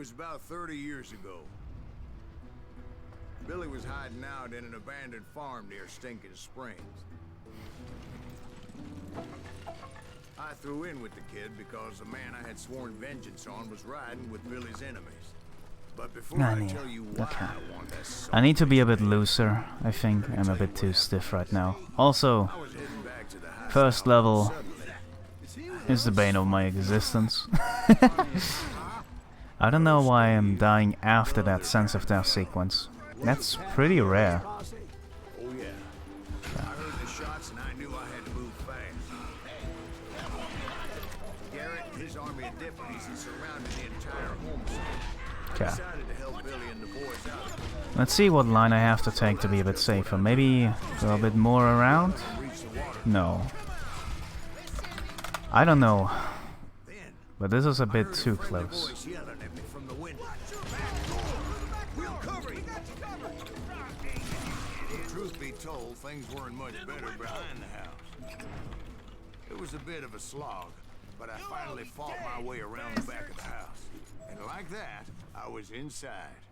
was about 30 years ago. Billy was hiding out in an abandoned farm near Stinking Springs. I threw in with the kid because the man I had sworn vengeance on was riding with Billy's enemies. But before I tell you why I want that, I need to be a bit looser. I think I'm a bit too stiff right now. Also, first level is the bane of my existence. I don't know why I'm dying after that sense of death sequence. That's pretty rare. Oh yeah. I heard the shots and I knew I had to move fast. Garrett and his army of deputies had surrounded the entire homestead. I decided to help Billy and the boys out. Let's see what line I have to take to be a bit safer. Maybe go a bit more around? No. I don't know. But this is a bit too close. Truth be told, things weren't much better behind the house. It was a bit of a slog, but I finally fought my way around the back of the house. And like that, I was inside.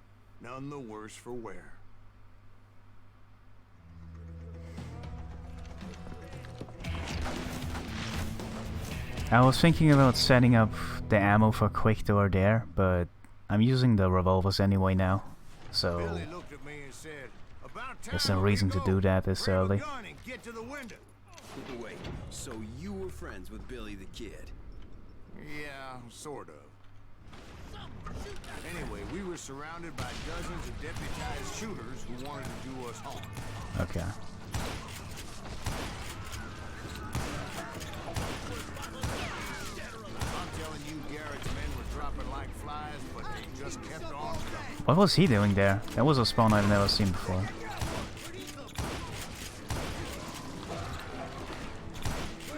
None the worse for wear. I was thinking about setting up the ammo for quick door there, but I'm using the revolvers anyway now, so there's no reason to do that this early. Wait, so you were friends with Billy the Kid? Yeah, sort of. Anyway, we were surrounded by dozens of deputized shooters who wanted to do us harm. Okay. I'm telling you, Garrett's men were dropping like flies, but they just kept on coming. What was he doing there? That was a spawn I've never seen before.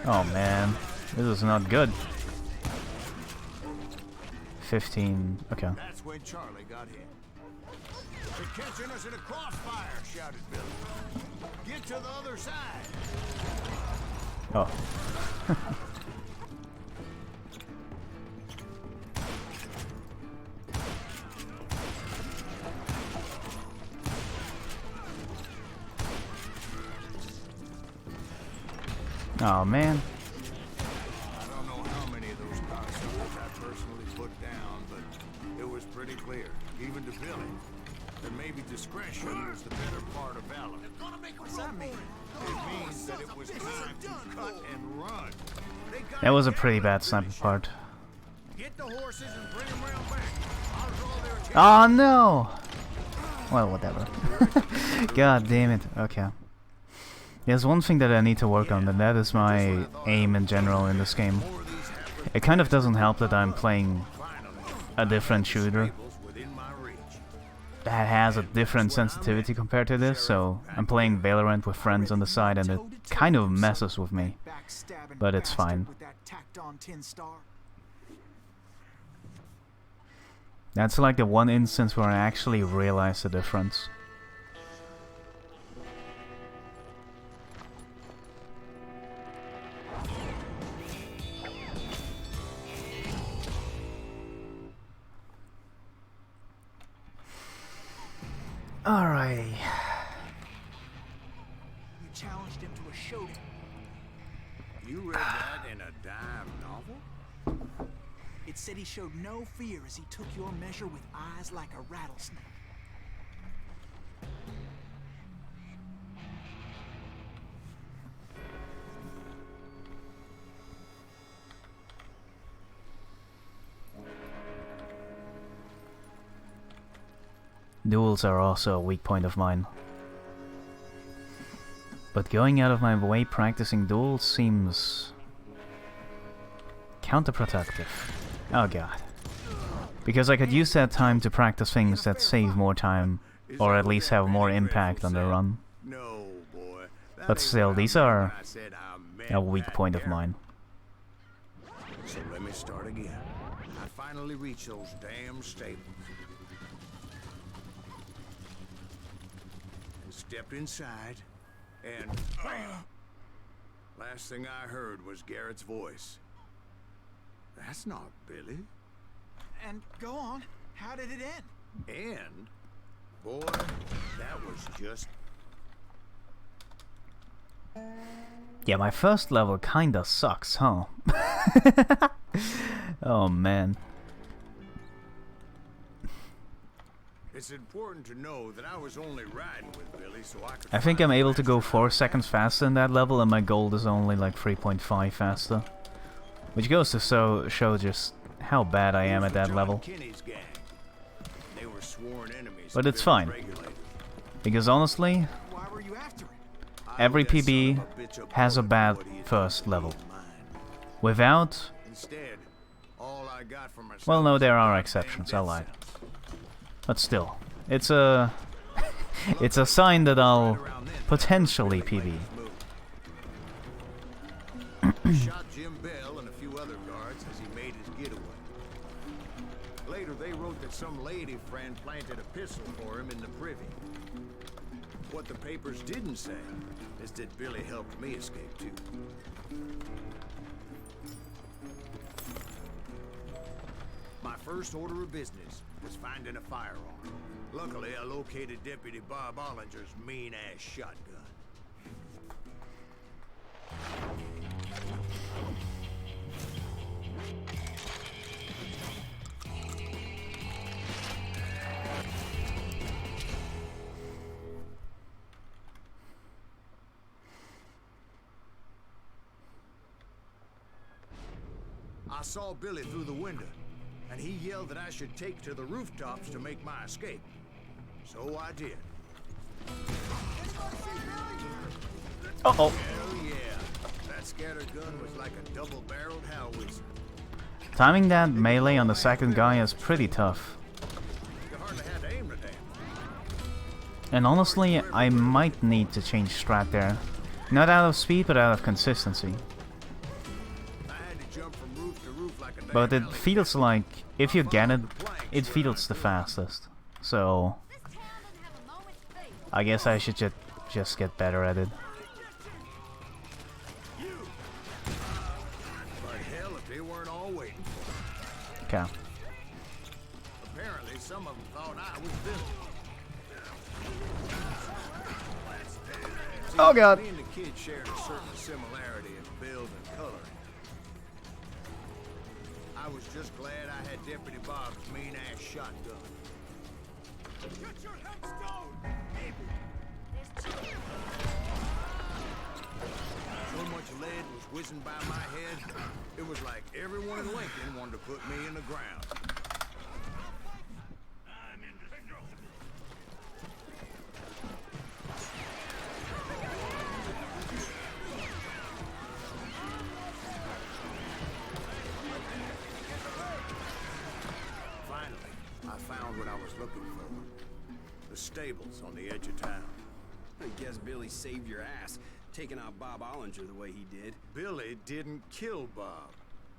Oh man, this is not good. 15, okay. That's when Charlie got hit. They're catching us in a crossfire, shouted Billy. Get to the other side. Oh. Oh man. I don't know how many of those cocksuckers I personally put down, but it was pretty clear, even to Billy, that maybe discretion was the better part of valor. What's that mean? It means that it was time to cut and run. That was a pretty bad sniper part. Get the horses and bring them round back. I'll draw their Oh no! Well, whatever. God damn it. Okay. There's one thing that I need to work on, and that is my aim in general in this game. It kind of doesn't help that I'm playing a different shooter that has a different sensitivity compared to this, so I'm playing Valorant with friends on the side and it kind of messes with me, but it's fine. That's like the one instance where I actually realized the difference. Alrighty. You challenged him to a showdown. You read that in a dime novel? It said he showed no fear as he took your measure with eyes like a rattlesnake. Duels are also a weak point of mine. But going out of my way practicing duels seems counterproductive. Oh god. Because I could use that time to practice things that save more time, or at least have more impact on the run. No, boy. But still, these are a weak point of mine. So let me start again. I finally reached those damn stables. Stepped inside, and bam! Last thing I heard was Garrett's voice. That's not Billy. And go on. How did it end? And, boy, that was just... Yeah, my first level kinda sucks, huh? Oh man. It's important to know that I was only riding with Billy so I could... I think I'm find able to go faster 4 seconds faster in that level, and my gold is only like 3.5 faster. Which goes to show just how bad I am at that level. Kenny's gang. They were sworn enemies. But it's fine. Because honestly, Why were you after it? every PB has a bad first level. Without... Instead, all I got for myself... Well, no, there are exceptions, I lied. But still, it's a... it's a sign that I'll potentially PB. Shot Jim Bell and a few other guards as he made his getaway. Later, they wrote that some lady friend planted a pistol for him in the privy. What the papers didn't say is that Billy helped me escape too. My first order of business was finding a firearm. Luckily, I located Deputy Bob Ollinger's mean-ass shotgun. I saw Billy through the window, and he yelled that I should take to the rooftops to make my escape. So I did. Uh-oh. Hell yeah. That scatter gun was like a double-barreled howitzer. Timing that melee on the second guy is pretty tough. You hardly had to aim the damn. And honestly, I might need to change strat there. Not out of speed, but out of consistency. I had to jump from roof to roof like a damn But it alligator. feels like, if you get it, it feels the fastest. So, I guess I should just get better at it. But hell, if they weren't all waiting for me. Okay. Apparently, some of them thought I was Billy. See, Oh god. Me and the kid shared a certain similarity in build and coloring. I was just glad I had Deputy Bob's mean-ass shotgun. Get your headstone! So much lead was whizzing by my head, it was like everyone in Lincoln wanted to put me in the ground. Finally, I found what I was looking for. The stables on the edge of town. I guess Billy saved your ass, taking out Bob Ollinger the way he did. Billy didn't kill Bob.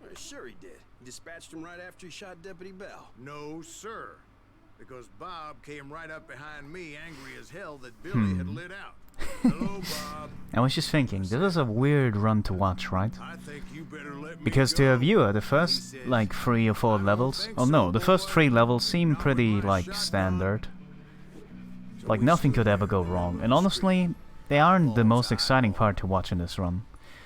Well, sure he did. He dispatched him right after he shot Deputy Bell. No, sir. Because Bob came right up behind me, angry as hell that Billy had lit out. Hello, Bob. I was just thinking, this is a weird run to watch, right? I think you better let me Because to go. a viewer, the first, like, 3 or 4 levels... Oh no, the first 3 levels seem pretty, like, standard. Like, nothing could ever go wrong. And honestly, they aren't the most exciting part to watch in this run.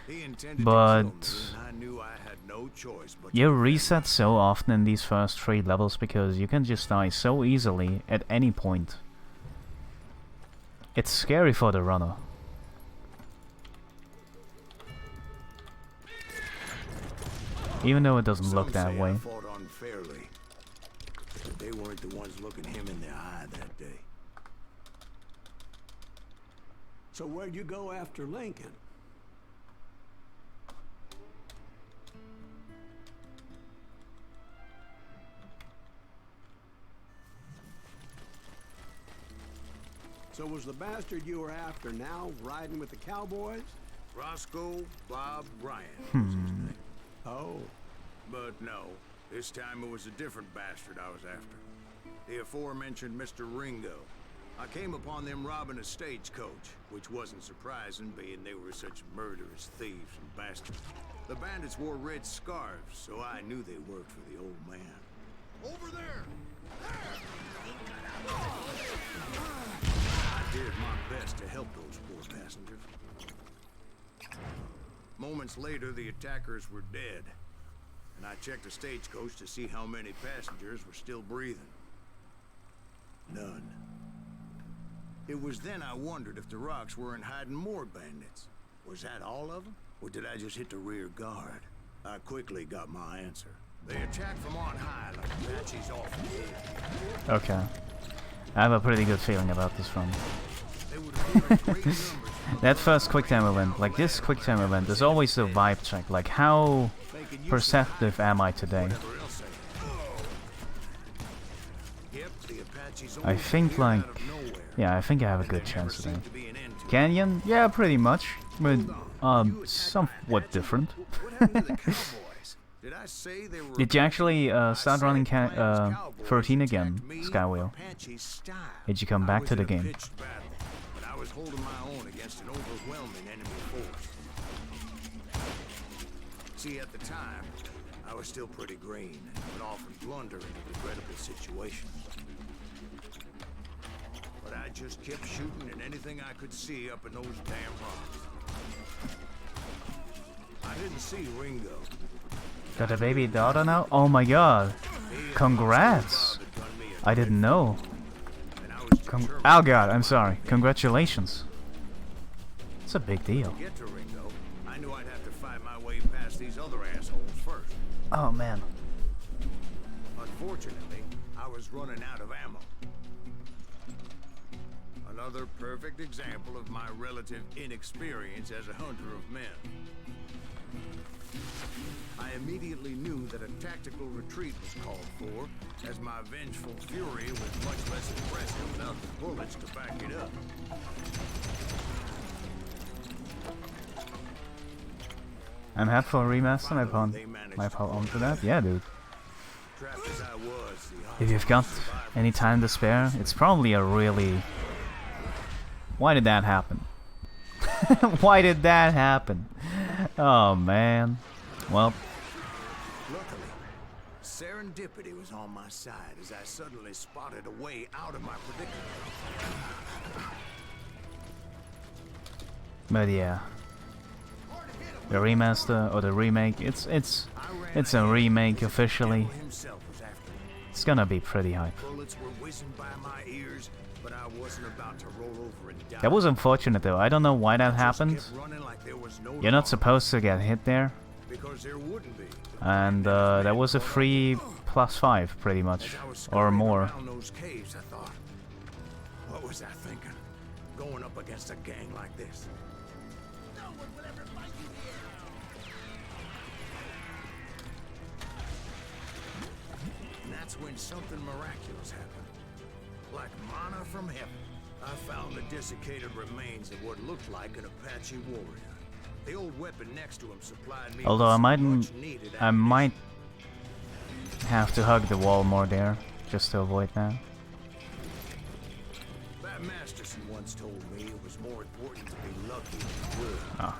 He intended to But... kill me, and I knew I had no choice but to You defend reset so often in these first 3 levels because you can just die so easily at any point. It's scary for the runner. Even though it doesn't look Some that say way. I fought unfairly, but they weren't the ones looking him in the eye that day. So where'd you go after Lincoln? So was the bastard you were after now riding with the cowboys? Roscoe Bob Ryan was his name. Oh, But no, this time it was a different bastard I was after. The aforementioned Mr. Ringo. I came upon them robbing a stagecoach, which wasn't surprising, being they were such murderous thieves and bastards. The bandits wore red scarves, so I knew they worked for the old man. Over there! I did my best to help those poor passengers. Moments later, the attackers were dead, and I checked the stagecoach to see how many passengers were still breathing. None. It was then I wondered if the rocks weren't hiding more bandits. Was that all of them? Or did I just hit the rear guard? I quickly got my answer. They attacked from on high like Apaches often did. Okay. I have a pretty good feeling about this one. They would appear in great numbers. That first quick time event, like this quick time event, is always a vibe check. Like, how perceptive am I today? I think, like, yeah, I think I have a good chance today. Canyon? Yeah, pretty much. But, somewhat different. Did you actually start running 13 again, Skywheel? Did you come back to the game? But I was holding my own against an overwhelming enemy force. See, at the time, I was still pretty green and would often blunder into regrettable situations. But I just kept shooting at anything I could see up in those damn rocks. I didn't see Ringo. Got a baby daughter now? Oh my god. Congrats. I didn't know. Oh god, I'm sorry. Congratulations. It's a big deal. To get to Ringo, I knew I'd have to fight my way past these other assholes first. Oh man. Unfortunately, I was running out of ammo. Another perfect example of my relative inexperience as a hunter of men. I immediately knew that a tactical retreat was called for, as my vengeful fury was much less impressive without the bullets to back it up. I'm happy for a remaster. My pal onto that. Yeah, dude. Trapped as I was, If you've got any time to spare, it's probably a really... Why did that happen? Why did that happen? Oh man. Well. Luckily, serendipity was on my side as I suddenly spotted a way out of my predicament. But yeah. The remaster or the remake, it's a remake officially. It's gonna be pretty hype. Bullets were whizzing by my ears, but I wasn't about to roll over and die. That was unfortunate though. I don't know why that happened. You're not supposed to get hit there. Because there wouldn't be. And that was a free +5 pretty much, or more. Around those caves, I thought, what was I thinking? Going up against a gang like this. No one will ever fight you here. And that's when something miraculous happened. Like manna from heaven. I found the desiccated remains of what looked like an Apache warrior. The old weapon next to him supplied me. Although I might have to hug the wall more there, just to avoid that. That Masterson once told me it was more important to be lucky than good. Oh.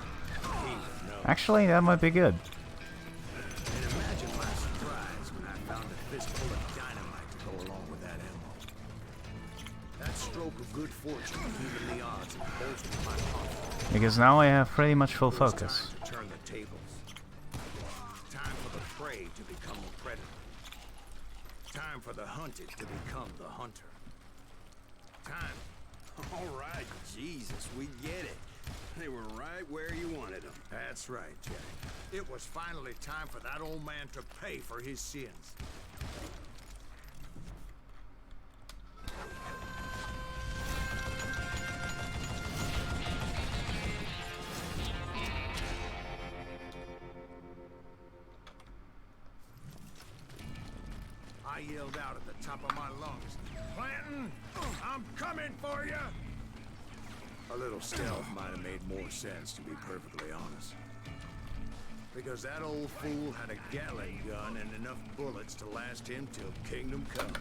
He would know. Actually, that might be good. And imagine my surprise when I found a fistful of dynamite to go along with that ammo. That stroke of good fortune evened the odds and bolstered my confidence. Because now I have pretty much full focus. Time to turn the tables. Time for the prey to become the predator. Time for the hunted to become the hunter. Time. All right, Jesus, we get it. They were right where you wanted them. That's right, Jack. It was finally time for that old man to pay for his sins. I yelled out at the top of my lungs, "Clanton, I'm coming for you!" A little stealth might have made more sense, to be perfectly honest. Because that old fool had a Gatling gun and enough bullets to last him till Kingdom Come.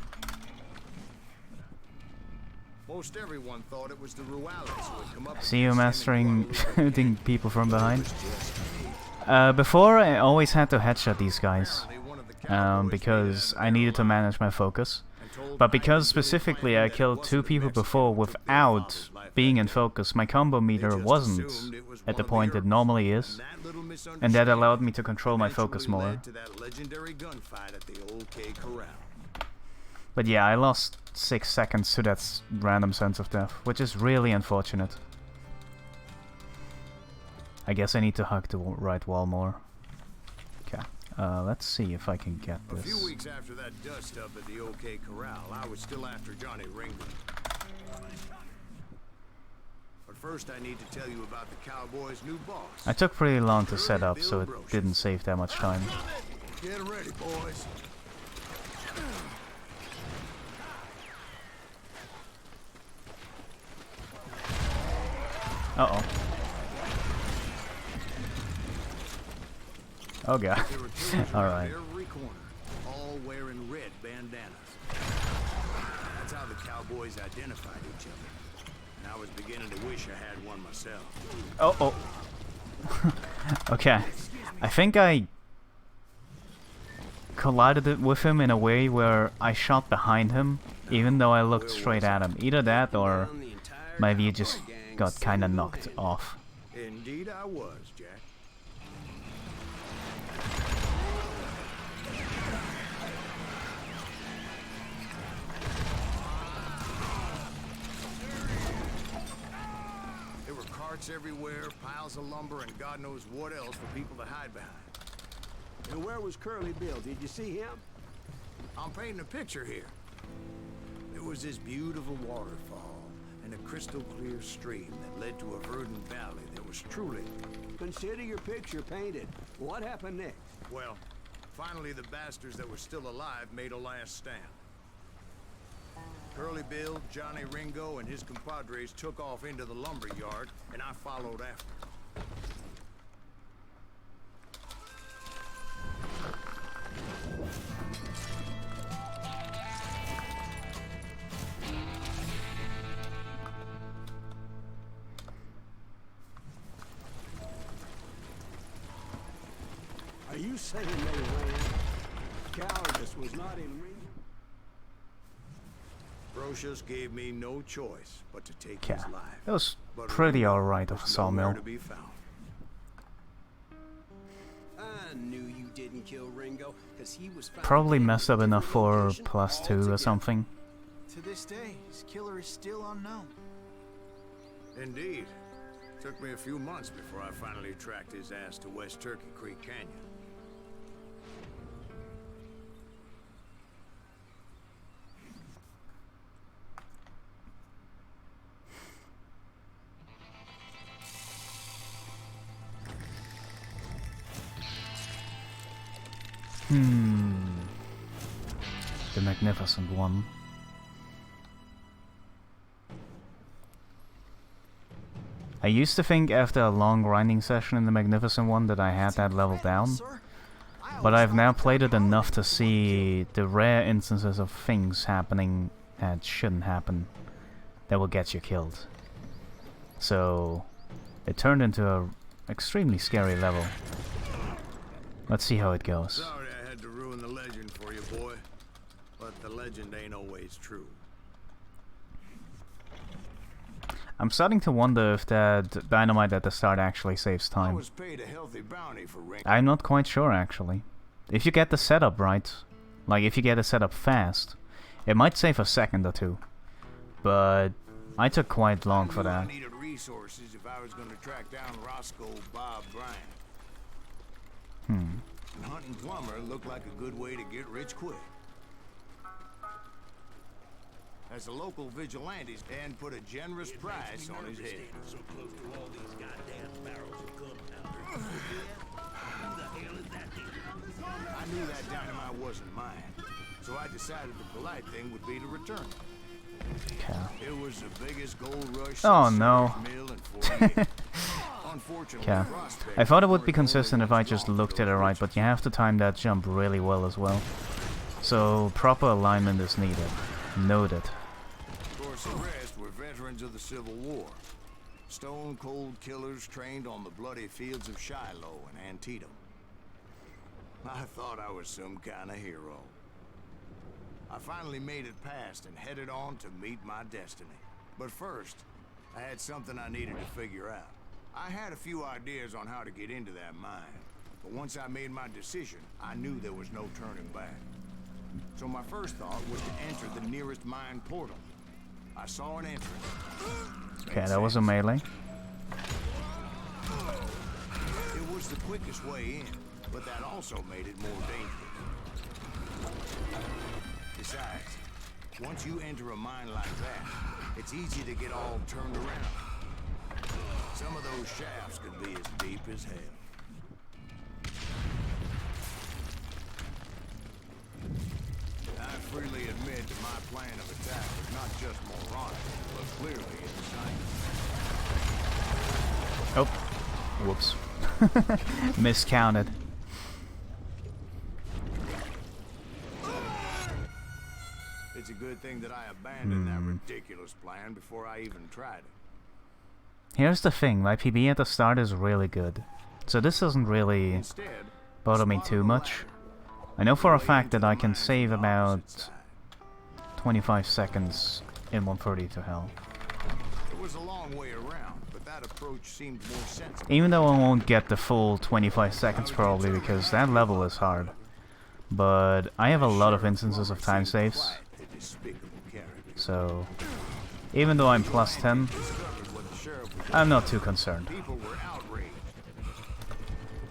Most everyone thought it was the Ruales who had come up. See you mastering shooting people from behind. Before I always had to headshot these guys. Because I needed to manage my focus. But because specifically I killed 2 people before without being in focus, my combo meter wasn't at the point it normally is, and that allowed me to control my focus more. But yeah, I lost 6 seconds to that random sense of death, which is really unfortunate. I guess I need to hug the right wall more. Okay, let's see if I can get this. A few weeks after that dust up at the OK Corral, I was still after Johnny Ringo. But first I need to tell you about the Cowboys' new boss. I took pretty long to set up, so it didn't save that much time. Get ready, boys. Uh-oh. Oh god. Alright. Every corner, all wearing red bandanas. That's how the Cowboys identified each other. And I was beginning to wish I had one myself. Oh. Okay. I think I collided it with him in a way where I shot behind him, even though I looked straight at him. Either that or my view just got kinda knocked off. Indeed I was, Jack. There were carts everywhere, piles of lumber, and God knows what else for people to hide behind. And where was Curly Bill? Did you see him? I'm painting a picture here. There was this beautiful waterfall and a crystal clear stream that led to a verdant valley that was truly... Consider your picture painted. What happened next? Well, finally the bastards that were still alive made a last stand. Curly Bill, Johnny Ringo, and his compadres took off into the lumber yard, and I followed after. Are you saying they ran? Cowardice was not in Ringo? Brocious gave me no choice but to take Yeah, his life. it was But pretty Ringo alright of a was sawmill. nowhere to be found. I knew you didn't kill Ringo, 'cause he was found Probably dead messed in a up enough different for location +2 or altogether. something. To this day, his killer is still unknown. Indeed. Took me a few months before I finally tracked his ass to West Turkey Creek Canyon. The Magnificent One. I used to think after a long grinding session in the Magnificent One that I had that level down, but I've now played it enough to see the rare instances of things happening that shouldn't happen that will get you killed. So it turned into a extremely scary level. Let's see how it goes. Sorry I had to ruin the legend for you, boy. But the legend ain't always true. I'm starting to wonder if that dynamite at the start actually saves I time. was paid a healthy bounty for Ringo. I'm not quite sure actually. If you get the setup right, like if you get the setup fast, it might save a second or two. But I took quite long for that. I needed resources if I was going to track down Roscoe Bob Bryant. And hunting Plummer looked like a good way to get rich quick. As a local vigilante, Dan put a generous price on his head. So close to all these goddamn barrels of gunpowder. Who the hell is that thing? I knew that dynamite wasn't mine, so I decided the polite thing would be to return it. Okay. It was the biggest gold rush Oh, since no. Seward's Mill in 40 years. Unfortunately, Okay. prospect I thought it would be weren't the only consistent if I ones just gone looked for at it those right, riches. but you have to time that jump really well as well. So proper alignment is needed. Noted. Of course, the rest were veterans of the Civil War. Stone-cold killers trained on the bloody fields of Shiloh and Antietam. I thought I was some kind of hero. I finally made it past and headed on to meet my destiny. But first, I had something I needed to figure out. I had a few ideas on how to get into that mine, but once I made my decision, I knew there was no turning back. So my first thought was to enter the nearest mine portal. I saw an entrance. Okay, that was a melee. It was the quickest way in, but that also made it more dangerous. Besides, once you enter a mine like that, it's easy to get all turned around. Some of those shafts could be as deep as hell. I freely admit that my plan of attack was not just moronic, but clearly insane. Oh, whoops. Miscounted. It's a good thing that I abandoned that ridiculous plan before I even tried it. Here's the thing, my PB at the start is really good. So this doesn't really Instead, bother me too much. I know for a fact that I can save about 25 seconds in 130 to hell. it was a long way around, but that approach seemed more sensible. Even though I won't get the full 25 seconds probably because that level is hard. But I have a lot of instances of time saves. So even though I'm plus 10, I'm not too concerned. People were outraged.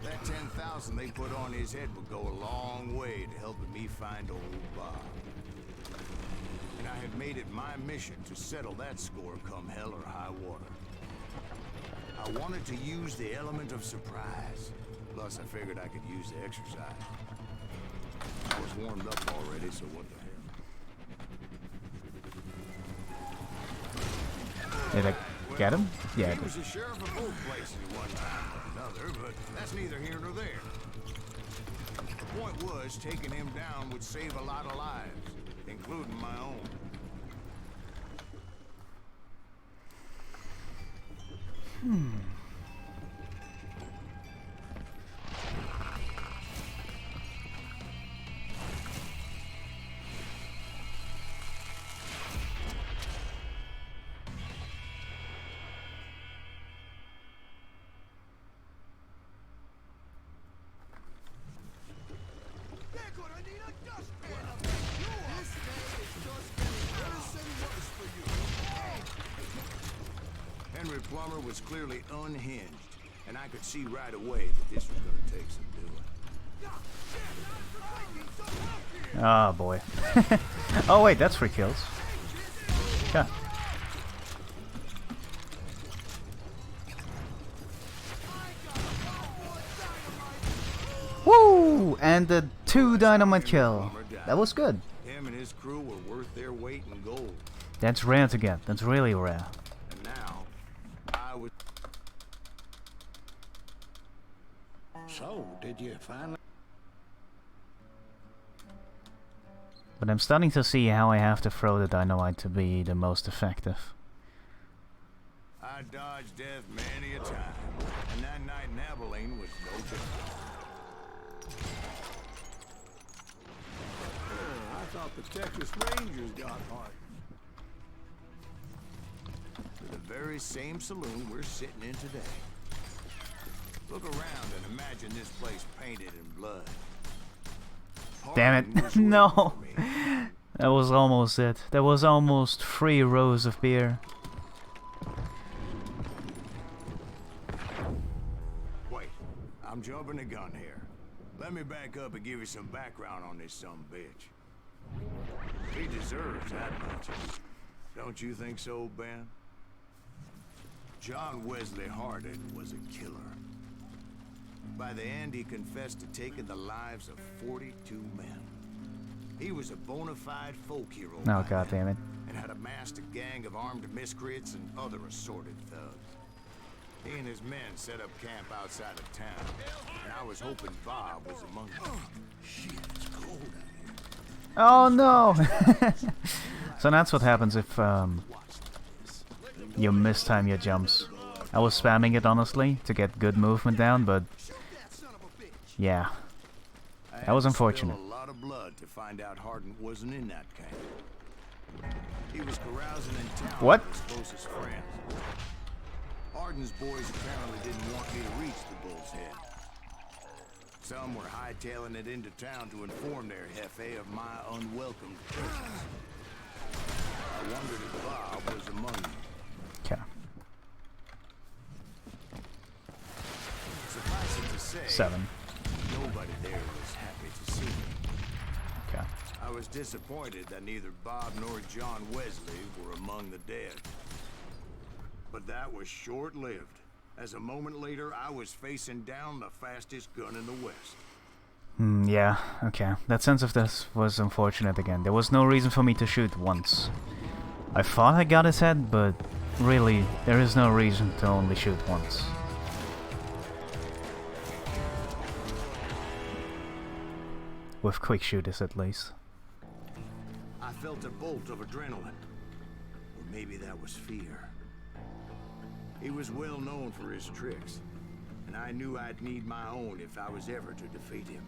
That 10,000 they put on his head would go a long way to helping me find old Bob. And I had made it my mission to settle that score come hell or high water. I wanted to use the element of surprise. Plus, I figured I could use the exercise. I was warmed up already, so what the hell? Did I get him? Yeah, I He did. was a sheriff of both places at one time or another, but that's neither here nor there. The point was, taking him down would save a lot of lives, including my own. Henry Plummer was clearly unhinged, and I could see right away that this was going to take some doing. Oh boy. Oh wait, that's 3 kills. Yeah. Woo! And the 2 dynamite kill. That was good. Him and his crew were worth their weight in gold. That's rare to get. That's really rare. And now, I was... So, did you finally... But I'm starting to see how I have to throw the dynamite to be the most effective. I dodged death many a time, and that night in Abilene was no different. I thought the Texas Rangers got hard. To the very same saloon we're sitting in today. Look around and imagine this place painted in blood. Damn Hardin was it. waiting No. for me. That was almost it. There was almost 3 rows of beer. Wait, I'm jumping the gun here. Let me back up and give you some background on this sumbitch. He deserves that much. Don't you think so, Ben? John Wesley Hardin was a killer. By the end, he confessed to taking the lives of 42 men. He was a bona fide folk hero. Oh by god then, damn it. and had amassed a gang of armed miscreants and other assorted thugs. He and his men set up camp outside of town, and I was hoping Bob was among them. Shit, it's cold out here. Oh no! So that's what happens if you mistime your jumps. I was spamming it honestly to get good movement down, but yeah, that was unfortunate. A lot of blood to find out Hardin wasn't in that camp. He was carousing in town What? with his closest friends. Hardin's boys apparently didn't want me to reach the Bull's Head. Some were hightailing it into town to inform their jefe of my unwelcome presence. I wondered if Bob was among them. Okay. Suffice it to say, 7. nobody there was happy to see me. Okay. I was disappointed that neither Bob nor John Wesley were among the dead. But that was short-lived. As a moment later, I was facing down the fastest gun in the West. Yeah, okay. That sense of this was unfortunate again. There was no reason for me to shoot once. I thought I got his head, but really, there is no reason to only shoot once. With quick shooters, at least. I felt a bolt of adrenaline. Or maybe that was fear. He was well known for his tricks, and I knew I'd need my own if I was ever to defeat him.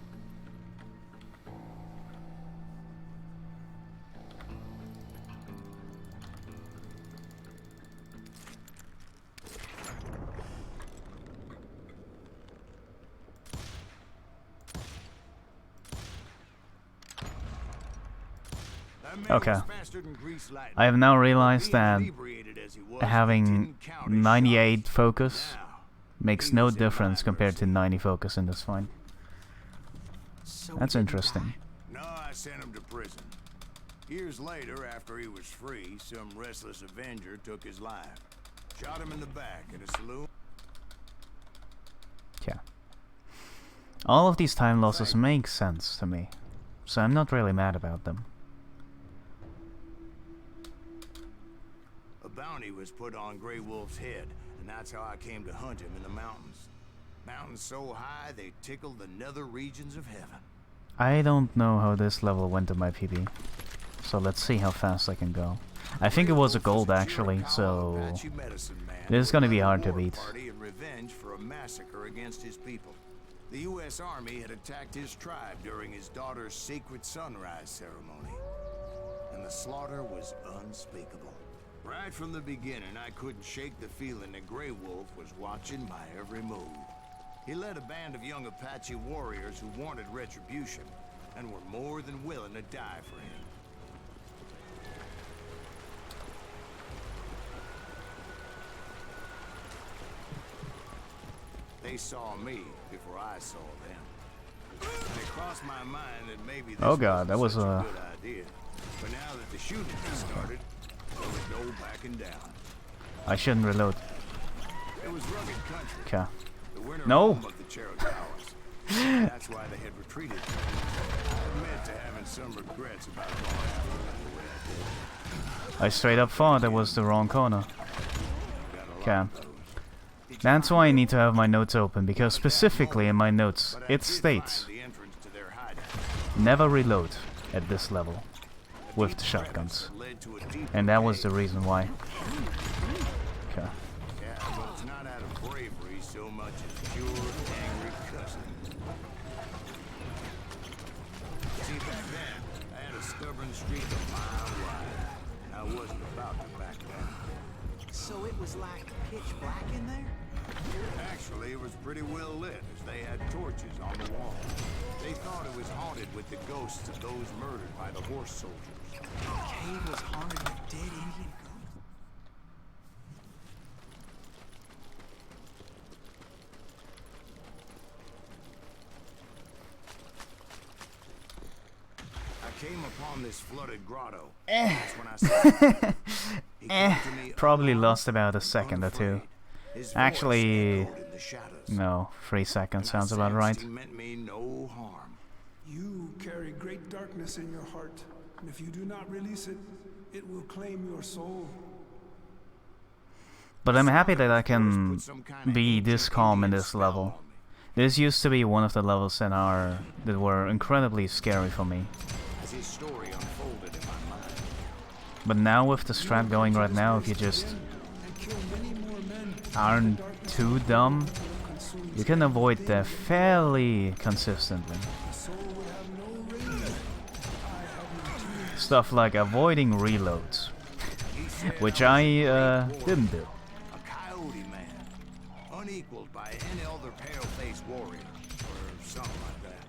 Okay. I have now realized that having 98 focus makes no difference compared to 90 focus in this fight. That's interesting. No, I sent him to prison. Years later, after he was free, some restless Avenger took his life. Shot him in the back at a saloon. Yeah. All of these time losses make sense to me, so I'm not really mad about them. A bounty was put on Grey Wolf's head, and that's how I came to hunt him in the mountains. Mountains so high they tickled the nether regions of heaven. I don't know how this level went to my PB, so let's see how fast I can go. I think it was a gold actually, so this is gonna be hard to beat. In revenge for a massacre against his people. The U.S. Army had attacked his tribe during his daughter's sacred sunrise ceremony, and the slaughter was unspeakable. Right from the beginning, I couldn't shake the feeling that Grey Wolf was watching my every move. He led a band of young Apache warriors who wanted retribution and were more than willing to die for him. They saw me before I saw them. And it crossed my mind that maybe this that was such a good idea. But now that the shooting has started, there was no backing down. I shouldn't reload. It was rugged country. Okay. The winter No. home of the Cherokees. That's why they had retreated. I admit to having some regrets about going after them the way I did. I straight up thought it was the wrong corner. Got a lot Okay. of those. That's why I need to have my notes open, because specifically in my notes But I it did states find the entrance to their hideout. never reload at this level with the shotguns. Led to a deep And that was the cave. reason why. Okay. Yeah, but it's not out of bravery so much as pure angry cussing. See, back then, I had a stubborn streak a mile wide, and I wasn't about to back down. So it was like pitch black in there? Actually, it was pretty well lit, as they had torches on the wall. They thought it was haunted with the ghosts of those murdered by the horse soldiers. The cave was haunted with dead Indian ghosts. I came upon this flooded grotto. That's when I saw him. He came to me Probably unarmed, lost about a second or two. unafraid. His voice Actually, echoed in the shadows. no, 3 seconds And I sounds about sensed right. He meant me no harm. You carry great darkness in your heart, and if you do not release it, it will claim your soul. But I'm happy that I can Put some kind of be this ancient calm in Indian this spell level. on me. This used to be one of the levels that were incredibly scary for me. As his story unfolded in my mind. But now with the strat going right now, if you just And kill many more men. aren't too dumb, you can avoid death fairly consistently. The soul would have no reign. stuff like avoiding reloads, which I didn't do. A coyote man, unequaled by any other pale-faced warrior, or something like that.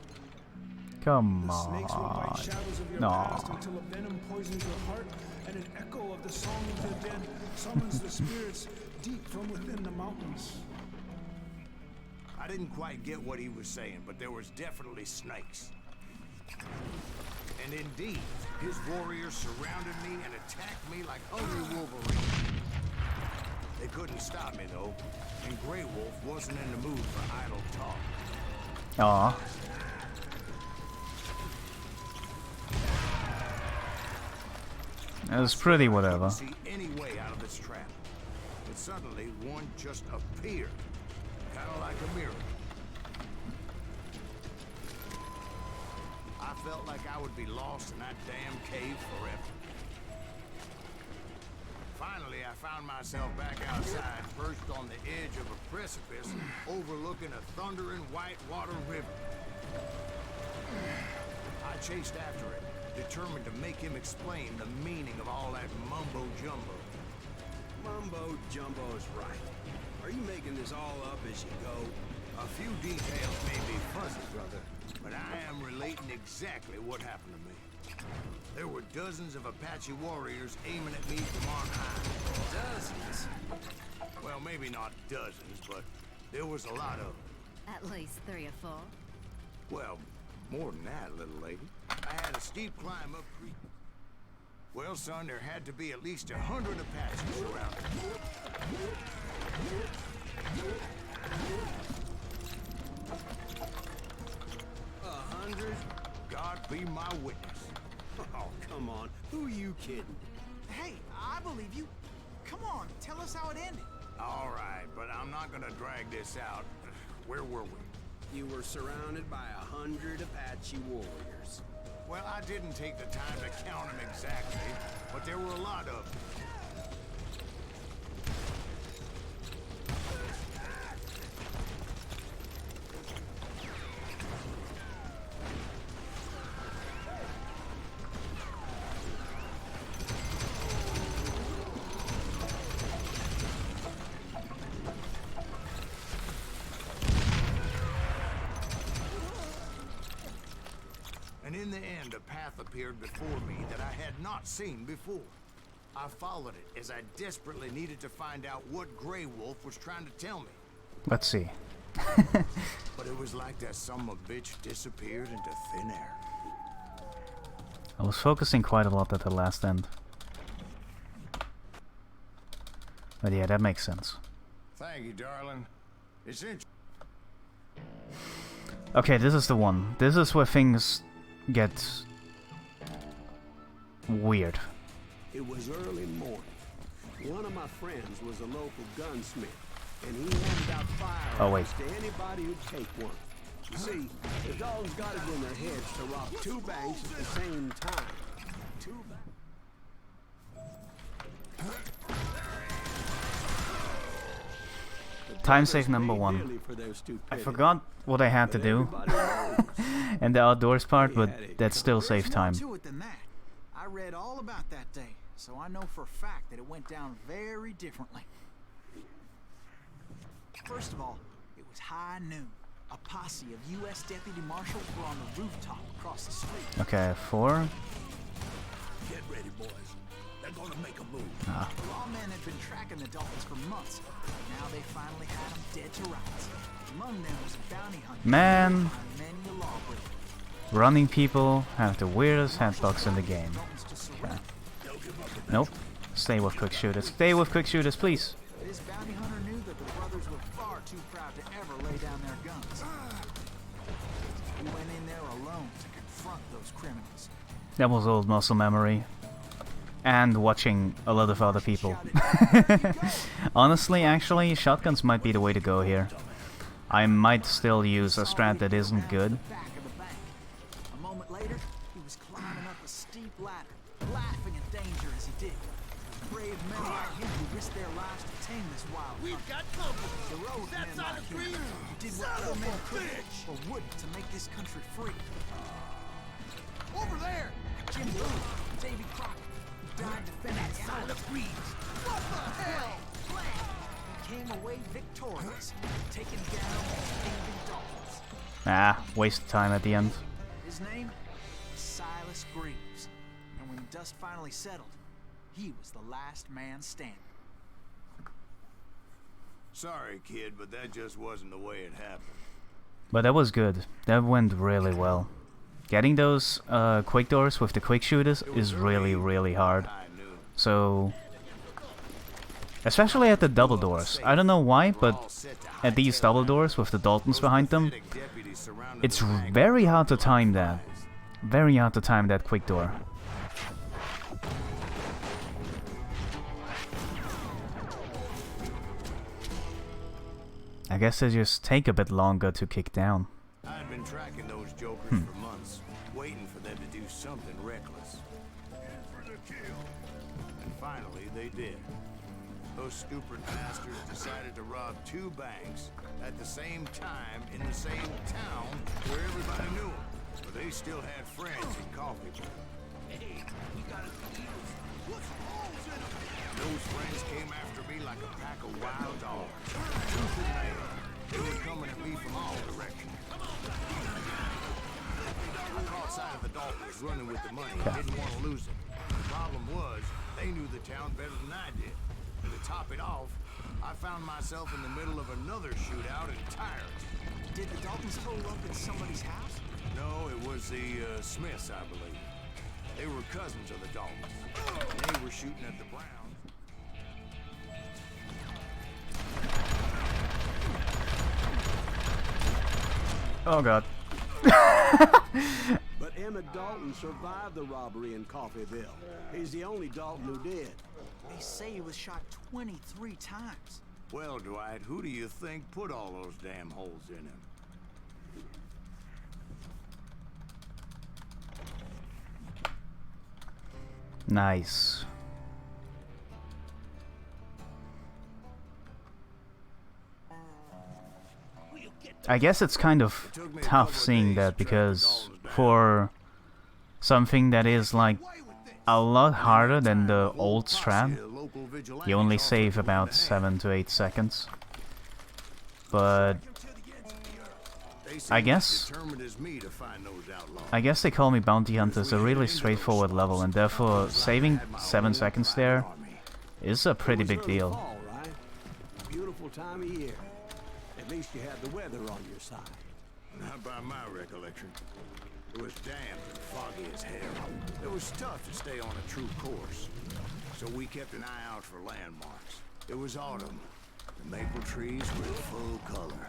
Come The snakes will bite on. shadows of your No. past until a venom poisons your heart, and an echo of the song of the dead summons the spirits deep from within the mountains. I didn't quite get what he was saying, but there was definitely snakes. And indeed, his warriors surrounded me and attacked me like hungry wolverines. They couldn't stop me though, and Grey Wolf wasn't in the mood for idle talk. Aw. That was pretty whatever. I couldn't see any way out of this trap. But suddenly, one just appeared, kind of like a mirror. I felt like I would be lost in that damn cave forever. Finally, I found myself back outside, perched on the edge of a precipice overlooking a thundering white water river. I chased after it, determined to make him explain the meaning of all that mumbo-jumbo. Mumbo-jumbo is right. Are you making this all up as you go? A few details may be fuzzy, brother, but I am relating exactly what happened to me. There were dozens of Apache warriors aiming at me from on high. Dozens? Well, maybe not dozens, but there was a lot of them. At least 3 or 4. Well, more than that, little lady. I had a steep climb up creek. Well, son, there had to be at least 100 Apaches around. 100? God be my witness. Oh, come on. Who are you kidding? Hey, I believe you. Come on, tell us how it ended. All right, but I'm not gonna drag this out. Where were we? You were surrounded by 100 Apache warriors. Well, I didn't take the time to count them exactly, but there were a lot of them. And in the end, a path appeared before me that I had not seen before. I followed it as I desperately needed to find out what Grey Wolf was trying to tell me. Let's see. But it was like that son of a bitch disappeared into thin air. I was focusing quite a lot at the last end. But yeah, that makes sense. Thank you, darling. It's interesting. Okay, this is the one. This is where things get weird. It was early morning. One of my friends was a local gunsmith, and he handed out firearms to anybody who'd take one. You see, the dogs got it in their heads to rob 2 banks at the same time. 2 banks. Time save number 1. I forgot what I had to do and the outdoors part, but that still saved time. There's more to it than that. I read all about that day, so I know for a fact that it went down very differently. First of all, it was high noon. A posse of U.S. deputy marshals were on the rooftop across the street. Okay, 4. Get ready, boys. They're gonna make a move. The lawmen had been tracking the Dolphins for months. Now they finally had them dead to rights. Among them was a bounty hunter. Man, and many a lawbreaker. running people have the weirdest headbugs in the game. Okay. Nope. Stay with quick shooters. Stay with quick shooters, please. This bounty hunter knew that the brothers were far too proud to ever lay down their guns. He went in there alone to confront those criminals. That was old muscle memory. And watching a lot of other people. Honestly, actually, shotguns might be the way to go here. I might still use a strat that isn't good. A moment later, he was climbing up a steep ladder, laughing at danger as he did. Brave men like him who risked their lives to tame this wild We've got company. heroic men like him who did what other men couldn't or wouldn't to make this country free. Over there! Jim Booth, Davy Crockett, who died defending Silas Reeves. What the hell? He came away victorious, taking down Davy Dolphins. Ah, waste of time at the end. His name? Silas Greaves. And when dust finally settled, he was the last man standing. Sorry, kid, but that just wasn't the way it happened. But that was good. That went really well. Getting those quick doors with the quick shooters is really, really hard. So, especially at the double doors. I don't know why, but at these double doors with the Daltons behind them, it's very hard to time that. Very hard to time that quick door. I guess they just take a bit longer to kick down. I'd been tracking those jokers for months, waiting for them to do something reckless. And for the kill. And finally, they did. Those stupid bastards decided to rob 2 banks at the same time in the same town where everybody knew them. But they still had friends in coffee. Hey, we gotta use what's holes in them. Those friends came after me like a pack of wild dogs. Tooth and nail. They were coming at me from all directions. I caught sight of the Dolphins running with the money. Didn't want to lose it. The problem was, they knew the town better than I did. And to top it off, I found myself in the middle of another shootout entirely. Did the Daltons hole up in somebody's house? No, it was the Smiths, I believe. They were cousins of the Daltons. And they were shooting at the Browns. Oh god. But Emmett Dalton survived the robbery in Coffeeville. He's the only Dalton who did. They say he was shot 23 times. Well, Dwight, who do you think put all those damn holes in him? Nice. I guess it's kind of tough seeing that, because for something that is like a lot harder than the old strat, you only save about 7 to 8 seconds. But I guess they call me bounty hunters, a really straightforward level, and therefore saving 7 seconds there is a pretty big deal. Fall, right? Beautiful time of year. At least you had the weather on your side. Not by my recollection. It was damp and foggy as hell. It was tough to stay on a true course. So we kept an eye out for landmarks. It was autumn. The maple trees were in full color.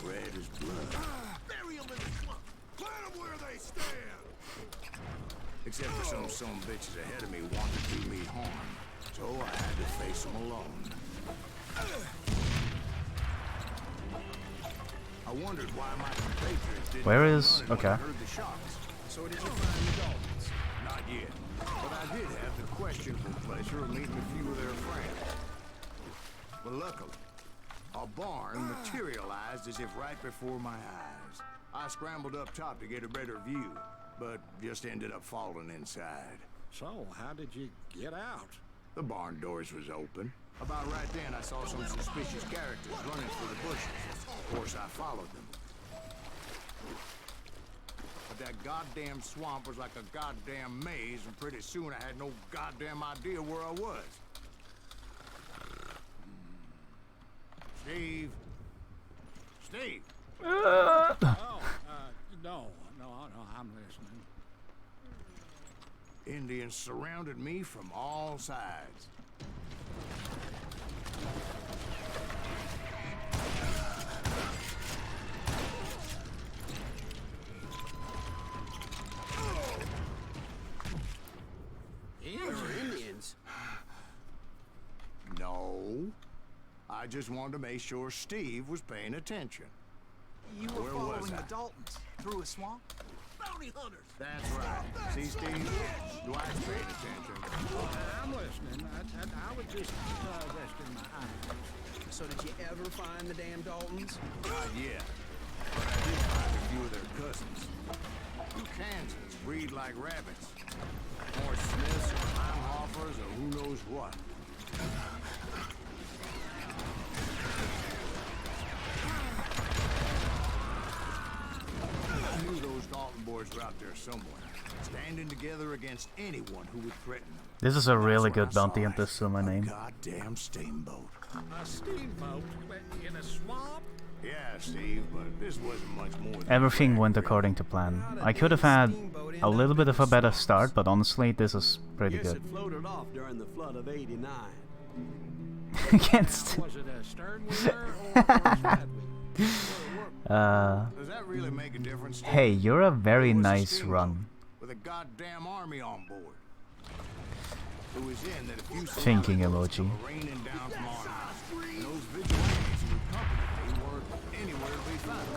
Red as blood. Bury them in the clump. Plant them where they stand. Except for some bitches ahead of me wanted to do me harm. So I had to face them alone. I wondered why my compatriots didn't Okay. heard the shots. So did you find the Daltons? Not yet. But I did have the questionable pleasure of meeting a few of their friends. But luckily, a barn materialized as if right before my eyes. I scrambled up top to get a better view, but just ended up falling inside. So, how did you get out? The barn doors was open. About right then, I saw some suspicious characters running through the bushes. Of course, I followed them. But that goddamn swamp was like a goddamn maze, and pretty soon I had no goddamn idea where I was. Steve? Steve? No, I'm listening. Indians surrounded me from all sides. Indians? No. I just wanted to make sure Steve was paying attention. You were Where was following I? the Daltons through a swamp? Bounty hunters! That's right. See, Steve? Dwight's paying attention. I'm listening. I was just resting my eyes. So did you ever find the damn Daltons? Not yet. But I did find a few of their cousins. You Kansans breed like rabbits. More Smiths or Heimhoffers or who knows what. I knew those Dalton boys were out there somewhere, standing together against anyone who would threaten them. This is a really That's when good I bounty saw and it. this is my name. Goddamn steamboat. A steamboat in a swamp? Yeah, Steve, but this wasn't much more than Everything went according to plan. I could have had a little bit of a better start, but honestly, this is pretty Guess good. it floated off during the flood of '89. Against. Was it a stern wheeler or a side wheeler? Does that really make a difference? Steve? Hey, you're a very It was a nice steamboat run. with a goddamn army on board. It was in that a few Thinking survivors emoji. come raining down from on high. And those vigilantes who accompanied me weren't anywhere to be found.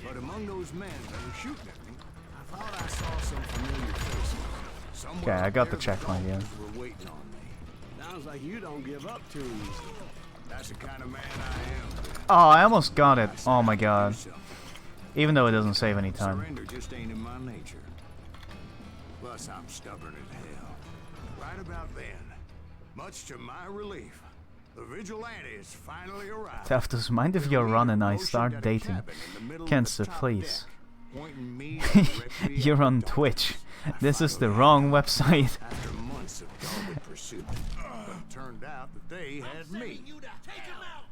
But among those men that were shooting at me, I thought I saw some familiar faces. Somewhere Okay, I up got there, the checkpoint, yeah. Daltons were waiting on me. Sounds like you don't give up too easy. That's the kind of man I am. Oh, I almost got it. Oh my god. Do something. Even though it doesn't save any time. Surrender just ain't in my nature. Plus, I'm stubborn as hell. Right about then, much to my relief, the vigilantes finally arrived. Davdus, mind if your run and I Motioned start at a dating? cabin in the middle of Cancer, the top please. deck, pointing me directly at You're on the Twitch. Daltons. This I is the finally wrong website. After months of dogged pursuit, but it turned out that they had me. Take him out!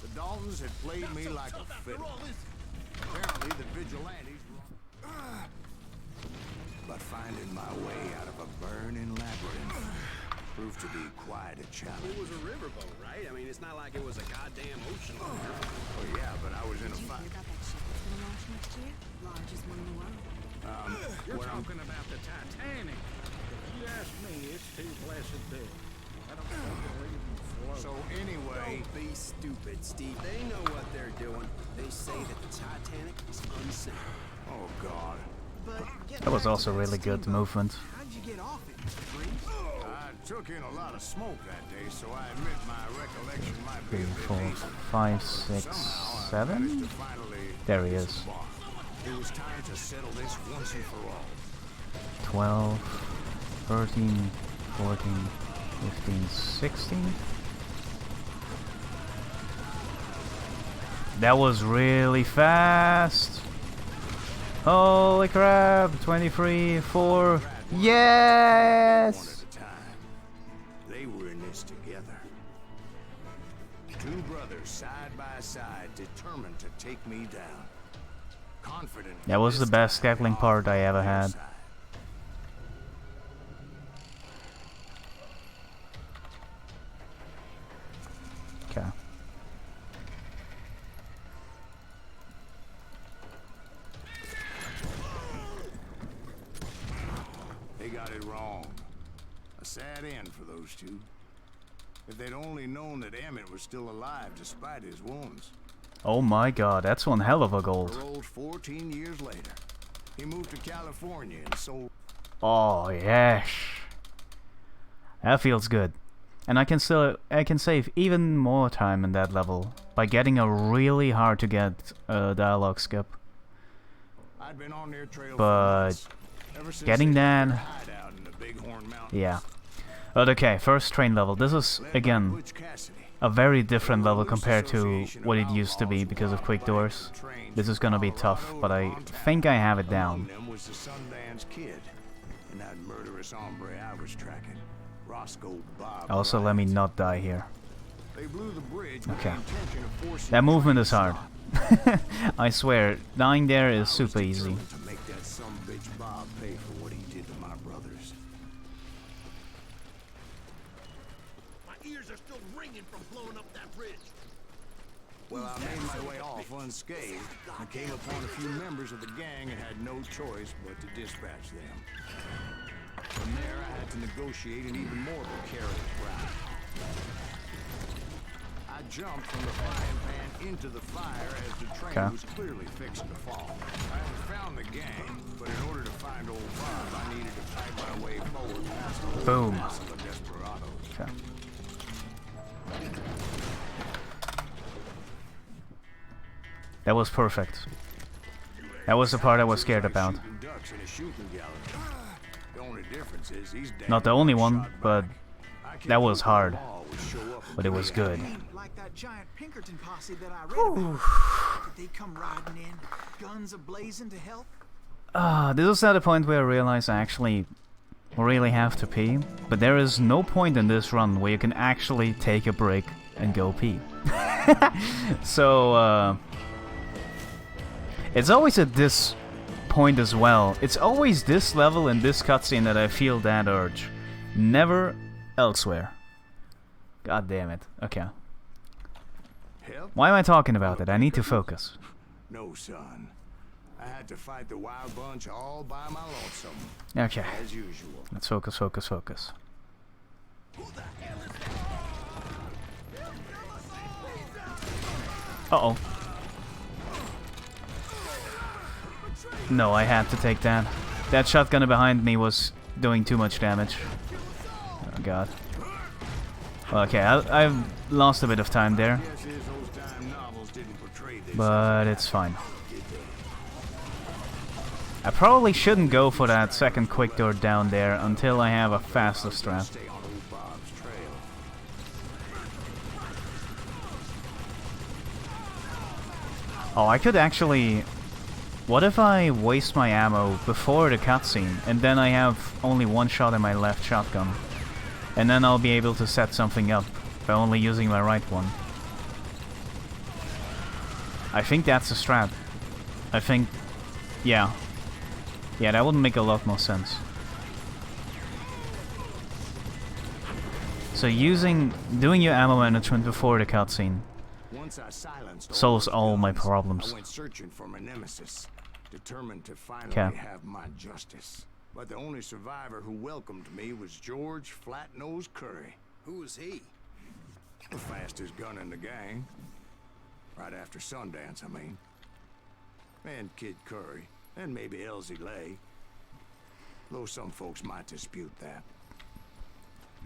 The Daltons had played me like a fiddle. Apparently, the vigilantes were... But finding my way out of a burning labyrinth proved to be quite a challenge. It was a riverboat, right? I mean, it's not like it was a goddamn ocean liner. Oh, yeah, but I was in a fight. About that ship that's gonna launch next year? Largest one in the world. You're Well, talking about the Titanic. If you ask me, it's too blessed big. I don't think it'll even float. So anyway, Don't be stupid, Steve. They know what they're doing. They say that the Titanic is unsafe. oh God, But get That was back also to that really good steamboat. movement. How'd you get off it, Freeze? I took in a lot of smoke that day, so I admit my recollection might be 3, a bit 4, hazy. 5, 6, Somehow, I managed 7? to finally There he is. disembark. It was time to settle this once and for all. 12, 13, 14, 15, 16. That was really fast. Holy crap. 23, 4. One Yes! at a time. They were in this together. Two brothers side by side, determined to take me down. Confident. That was the this best time tackling I'd part I be on ever their had. side. Okay. They got it wrong. A sad end for those two. If they'd only known that Emmett was still alive despite his wounds. Oh my god, that's one hell of a gold. Paroled 14 years later. He moved to California and sold... Oh yes. That feels good. And I can save even more time in that level by getting a really hard to get dialogue skip. I'd been on their trail But for months, ever since getting they that- took their hideout in the Bighorn Mountains. Yeah. But okay, first train level. This is Led by again Butch Cassidy. a very different The level loose compared to association what it of used to be outlaws because of who quick robbed doors. banks and trains This is from gonna be tough, Colorado but to I Montana. think I have it Among down. them was the Sundance Kid and that murderous hombre I was tracking, Roscoe Bob. Also, let me Bryant. not die here. They blew the bridge with Okay. the intention of forcing That the movement train is to hard. stop. I swear, dying there I is was super easy. determined to make that sumbitch Bob pay for what he did to my brothers. My ears are still ringing from blowing up that bridge. Well, I made my way off unscathed. I came upon a few members of the gang and had no choice but to dispatch them. From there, I had to negotiate an even more precarious route. I jumped from the frying pan into the fire as the train Okay. was clearly fixing to fall. I had found the gang, but in order to find old Bob, I needed to fight my way forward past the whole Boom. mass of the desperados. Okay. That was perfect. That was the part I was scared about. Not the only one, but that was hard. But it was good. Like that giant Pinkerton posse that I read about. Did they come riding in, guns a-blazing to help? This was at the point where I realized I actually really have to pee. But there is no point in this run where you can actually take a break and go pee. So, it's always at this point as well. It's always this level in this cutscene that I feel that urge. Never elsewhere. God damn it. Okay. Why am I talking about it? I need to focus. No, son. I had to fight the wild bunch all by my lonesome. Okay. As usual. Let's focus, focus, focus. Uh-oh. No, I had to take that. That shotgun behind me was doing too much damage. Oh god. Okay, I've lost a bit of time there. But it's fine. I probably shouldn't go for that second quick door down there until I have a faster strat. Oh, I could actually... What if I waste my ammo before the cutscene, and then I have only one shot in my left shotgun? And then I'll be able to set something up by only using my right one. I think that's a strat. I think... Yeah. Yeah, that would make a lot more sense. So doing your ammo management before the cutscene solves all my problems. I went searching for my nemesis, determined to finally have my justice. But the only survivor who welcomed me was George Flat-Nosed Curry. Who was he? The fastest gun in the gang. Right after Sundance, I mean. And Kid Curry. And maybe Elsie Lay. Though some folks might dispute that.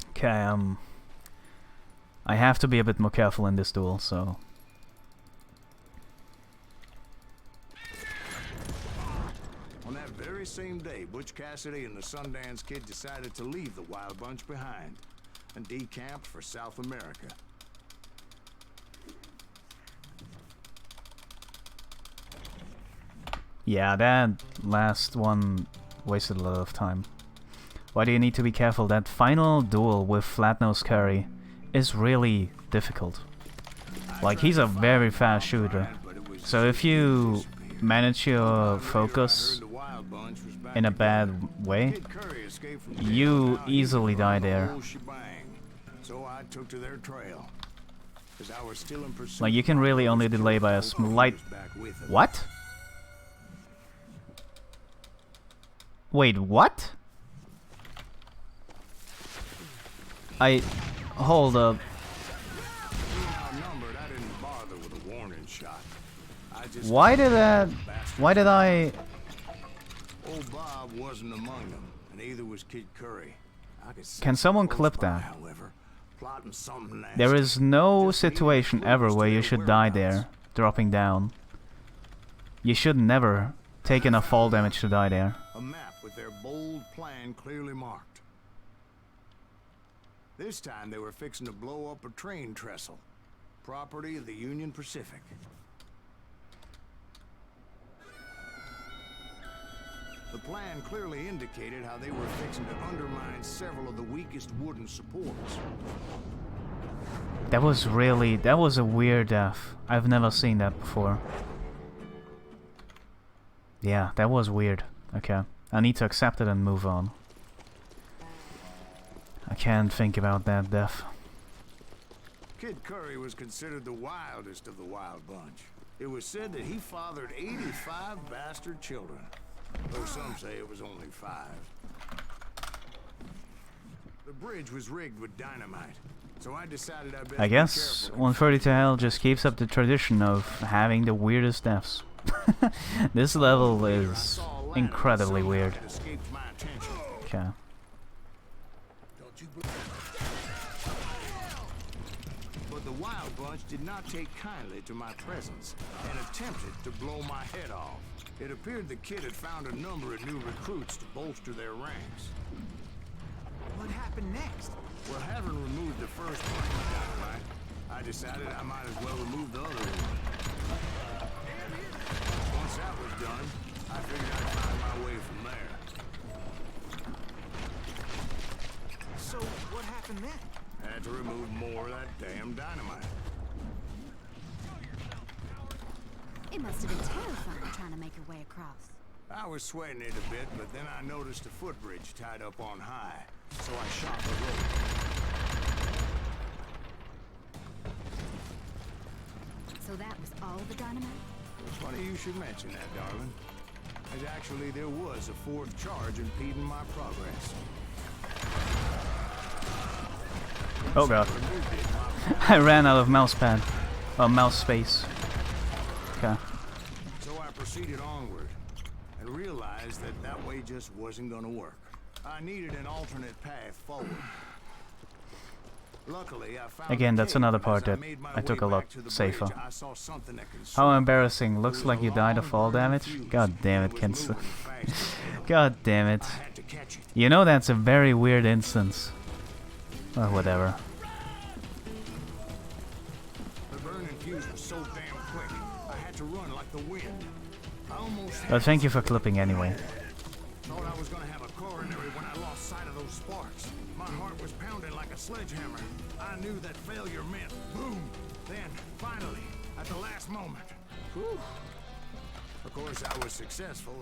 Okay, I have to be a bit more careful in this duel, so... On that very same day, Butch Cassidy and the Sundance Kid decided to leave the Wild Bunch behind and decamped for South America. Yeah, that last one wasted a lot of time. Why do you need to be careful? That final duel with Flat-Nosed Curry is really difficult. Like, he's a very fast shooter. So if you manage your focus in a bad way, you easily die there. Like, you can really only delay by a slight... What? Wait, what? Hold up. Why did I... Old Bob wasn't among them, and neither was Kid Curry. Can someone clip that? There is no situation ever where you should die there, dropping down. You should never take enough fall damage to die there. A map with their bold plan clearly marked. This time they were fixing to blow up a train trestle, property of the Union Pacific. The plan clearly indicated how they were fixing to undermine several of the weakest wooden supports. That was a weird death. I've never seen that before. Yeah, that was weird. Okay, I need to accept it and move on. I can't think about that death. Kid Curry was considered the wildest of the Wild Bunch. It was said that he fathered 85 bastard children, though some say it was only 5. The bridge was rigged with dynamite, so I decided I'd better I guess 130 to Hell just keeps up the tradition of having the weirdest deaths. This level is incredibly weird. Okay. But But the Wild Bunch did not take kindly to my presence and attempted to blow my head off. It appeared the kid had found a number of new recruits to bolster their ranks. What happened next? Well, having removed the first one of my dynamite, I decided I might as well remove the other one. Once that was done, I figured I'd find my way from there. So, what happened then? I had to remove more of that damn dynamite. It must have been terrifying trying to make your way across. I was sweating it a bit, but then I noticed a footbridge tied up on high, so I shot the rope. So that was all the dynamite? It's funny you should mention that, darling. As actually there was a fourth charge impeding my progress. Oh god. I ran out of mouse pad. Mouse space. Okay. So I proceeded onward and realized that that way just wasn't gonna work. I needed an alternate path forward. Luckily, I found Again, that's another part that I took a lot safer. How embarrassing. Looks like you died of fall damage? God damn it, Kenzo. God damn it. You know that's a very weird instance. Well, whatever. The burning fuse was so damn quick, I had to run like the wind. I almost But thank you for clipping anyway. thought I was gonna have a coronary when I lost sight of those sparks. My heart was pounding like a sledgehammer. I knew that failure meant boom. Then, finally, at the last moment. Whew. Of course, I was successful.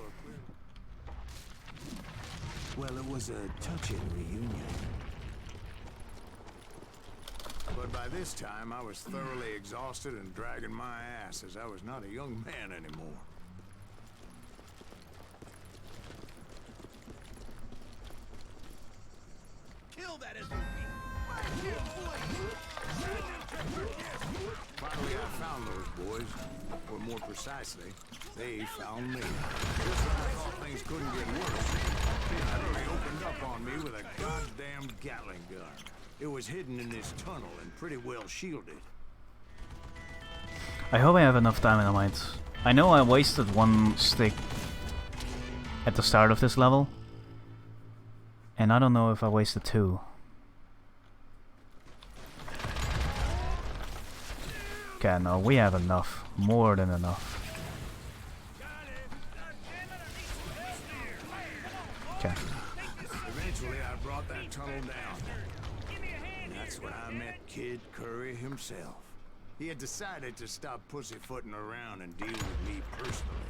Well, it was a touching reunion. But by this time, I was thoroughly exhausted and dragging my ass as I was not a young man anymore. Kill that SOB! Finally, I found those boys. Or more precisely, they found me. Just when I thought things couldn't get worse, they opened up on me with a goddamn Gatling gun. It was hidden in this tunnel and pretty well shielded. I hope I have enough dynamite. I know I wasted one stick at the start of this level. And I don't know if I wasted two. Okay, no, we have enough. More than enough. Okay. Eventually, I brought that tunnel down. And that's when I met Kid Curry himself. He had decided to stop pussyfooting around and deal with me personally.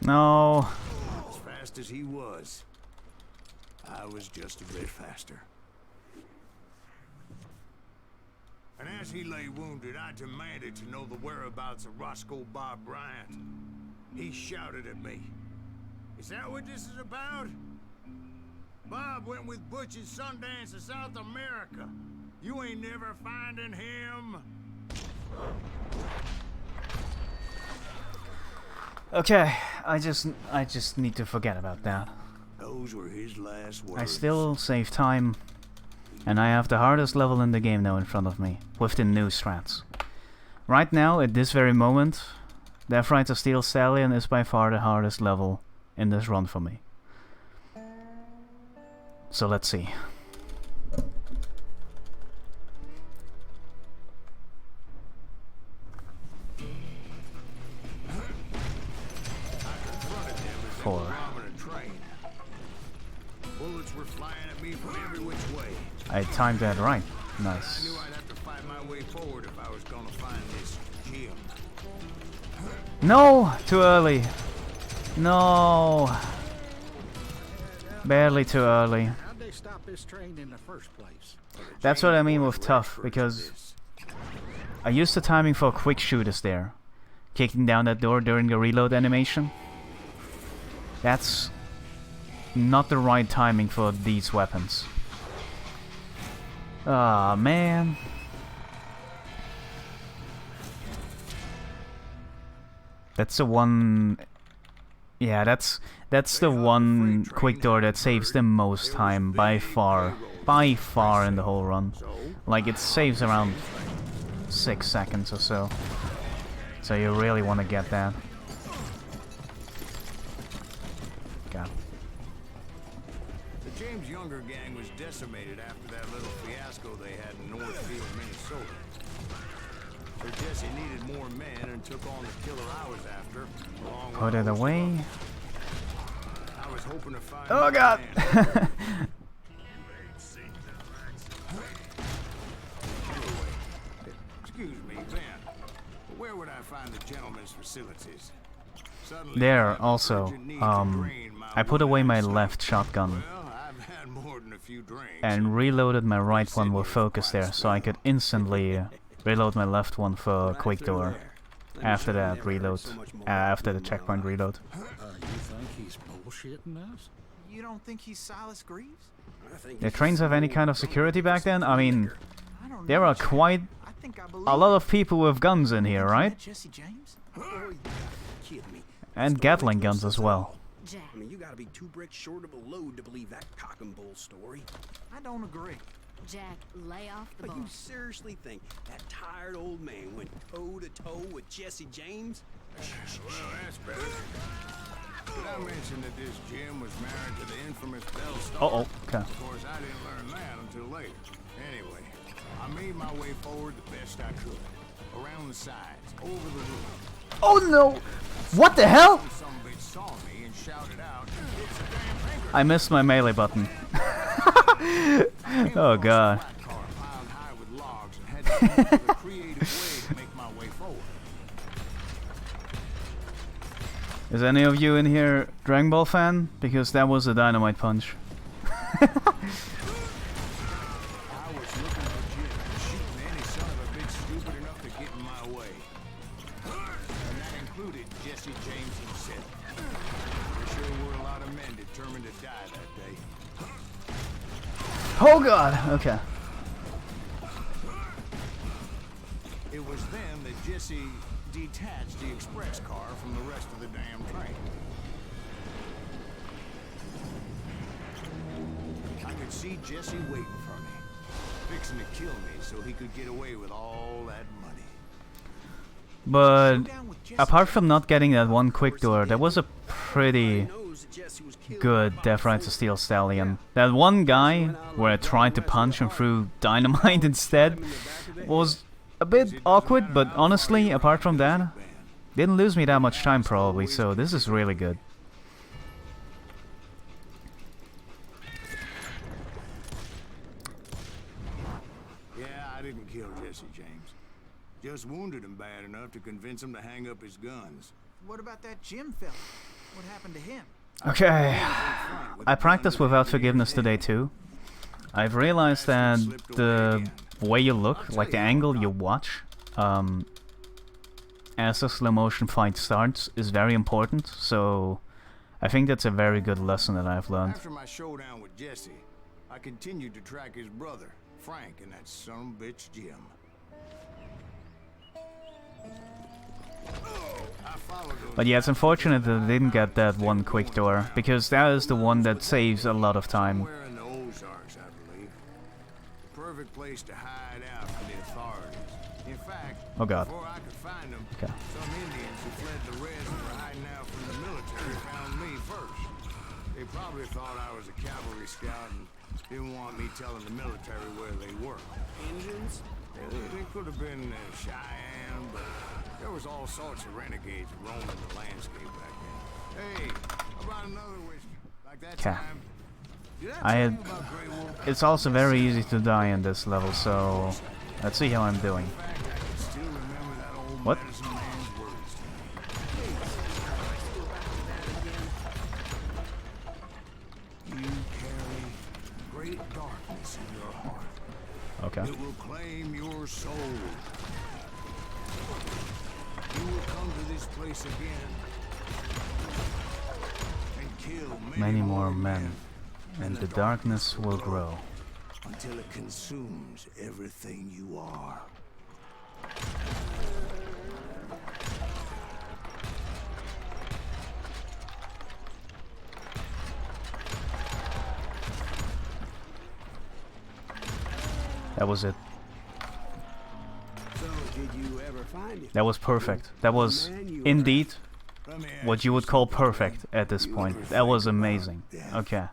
No. As fast as he was, I was just a bit faster. And as he lay wounded, I demanded to know the whereabouts of Roscoe Bob Bryant. He shouted at me. Is that what this is about? Bob went with Butch's Sundance to South America. You ain't never finding him. Okay, I just need to forget about that. Those were his last words. I still save time, and I have the hardest level in the game now in front of me, with the new strats. Right now, at this very moment, the F-Rite Steel Stallion is by far the hardest level in this run for me. So let's see. Four. Bullets were flying at me from every which way. I timed that right. I Nice. knew I'd have to fight my way forward if I was gonna find this gem. No! Too early. No. Barely too early. How'd they stop this train in the first place? That's what I mean with tough, because I used the timing for quick shooters there. Kicking down that door during the reload animation. That's not the right timing for these weapons. Ah, man. That's the one... Yeah, that's the one quick door that saves the most time by far. By far in the whole run. Like, it saves around 6 seconds or so. So you really want to get that. God. The James Younger gang was decimated after that little fiasco they had in Northfield, Minnesota. So Jesse needed more men and took on the killer I was after. Put it away. I was hoping to find Oh God! Excuse me, Ben. Where would I find the gentleman's facilities? Suddenly, There, also, I put away my left shotgun well, I've had more than a few drinks. and reloaded my right one with focus there, so I could instantly reload my left one for quick door. After that reload, after the checkpoint reload. You think he's bullshitting us? You don't think he's Silas Greaves? Did trains have any kind of security back then? I mean, I don't there know, are Jack. quite I think I believe a lot of people with guns in here, right? Jesse James? Oh, you gotta kid me. And Gatling guns as well. Jack, I mean, you gotta be 2 bricks short of a load to believe that cock and bull story. I don't agree. Jack, lay off the But ball. you seriously think that tired old man went toe to toe with Jesse James? Well, that's better. Did I mention that this Jim was married to the infamous Belle Starr? Uh-oh, okay. Of course, I didn't learn that until later. Anyway, I made my way forward the best I could. Around the sides, over the roof. Oh no! What the hell? Some bitch saw me and shouted out, "It's a damn anchor!" I missed my melee button. Oh God. Flat car piled high with logs and had to come up with a creative way to make my way forward. Is any of you in here Dragon Ball fan? Because that was a dynamite punch. I was looking for Jim and shooting any son of a bitch stupid enough to get in my way. And that included Jesse James himself. There sure were a lot of men determined to die that day. Oh God. Okay. It was then that Jesse detached the express car from the rest of the damn train. I could see Jesse waiting for me, fixing to kill me so he could get away with all that money. But apart from not getting that one quick door, there was a pretty good Death Rides to Steel Stallion. That one guy where I tried to punch and threw dynamite instead was a bit awkward, but honestly, apart from that, didn't lose me that much time probably, so this is really good. Yeah, I didn't kill Jesse James. Just wounded him bad enough to convince him to hang up his guns. What about that Jim fella? What happened to him? Okay, I practiced without forgiveness today too. I've realized that the way you look, like the angle you watch, as the slow motion fight starts is very important, so I think that's a very good lesson that I've learned. After my showdown with Jesse, I continued to track his brother, Frank, and that son of a bitch Jim. But yeah, it's unfortunate that I didn't get that one quick door, because that is the one that saves a lot of time. Somewhere in the Ozarks, I believe. The perfect place to hide out from the authorities. In fact, Oh God. before I could find them, Okay. some Indians who fled the Reds and were hiding out from the military found me first. They probably thought I was a cavalry scout and didn't want me telling the military where they were. Indians? They could have been Cheyenne, but there was all sorts of renegades roaming the landscape back then. Hey, how about another whiskey? Like that Okay. time? Did I tell had- you about Grey Wolf? It's also very easy to die in this level, so let's see how I'm doing. In fact, I can still remember that old What? medicine man's words to me. You carry great darkness in your heart. Okay. It will claim your soul. You will come to this place again and kill many more men, and the darkness will grow. Until it consumes everything you are. That was it. So, did you ever find it? That was perfect. That was indeed what you would call perfect at this point. That was amazing. Okay.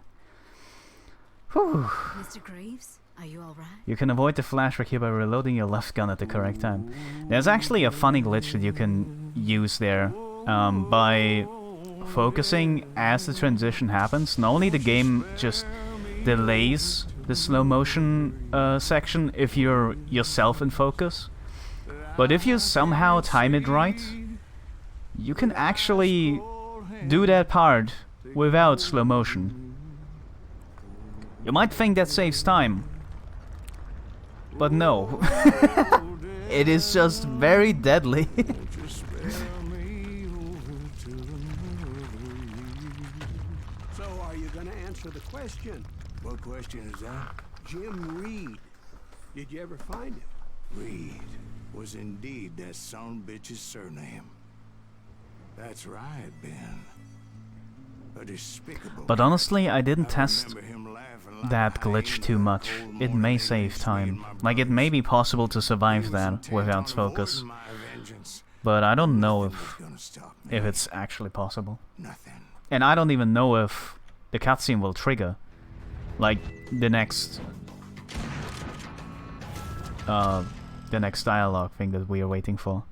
Whew. Mr. Graves, are you alright? You can avoid the flashback here by reloading your left gun at the correct time. There's actually a funny glitch that you can use there by focusing as the transition happens. Not only the game just delays the slow motion section if you're yourself in focus, but if you somehow time it right, you can actually do that part without slow motion. You might think that saves time, but no. It is just very deadly. So, are you gonna answer the question? What question is that? Jim Reed. Did you ever find him? Reed was indeed that son bitch's surname. That's right, Ben. A despicable. But honestly, I didn't test remember him laughing that like glitch hyenas too that much. cold It morning may they save used to be in time. my Like, it brother's. may be possible to He survive was that intent without on focus, avoiding my vengeance. but I don't know Nothing was if gonna stop me. it's actually possible. Nothing. And I don't even know if the cutscene will trigger, like, the next dialogue thing that we are waiting for.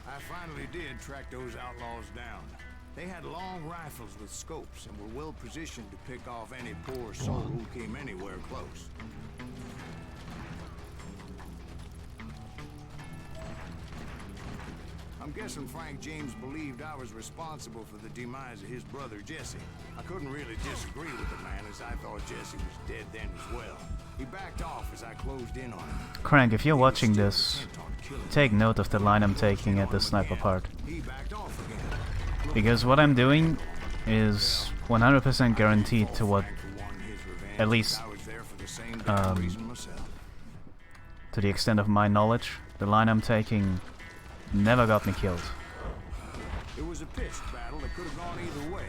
I finally did track those outlaws down. They had long rifles with scopes and were well positioned to pick off any poor soul who came anywhere close. I'm guessing Frank James believed I was responsible for the demise of his brother Jesse. I couldn't really disagree with the man, as I thought Jesse was dead then as well. He backed off as I closed in on him. Crank, if you're He was watching still this, intent on killing me. take note of the line I'm taking at the sniper part. He backed off again. Because what I'm doing is 100% guaranteed to what, at least I was there for the same damn reason myself. to the extent of my knowledge, the line I'm taking never got me killed. It was a pitched battle that could have gone either way.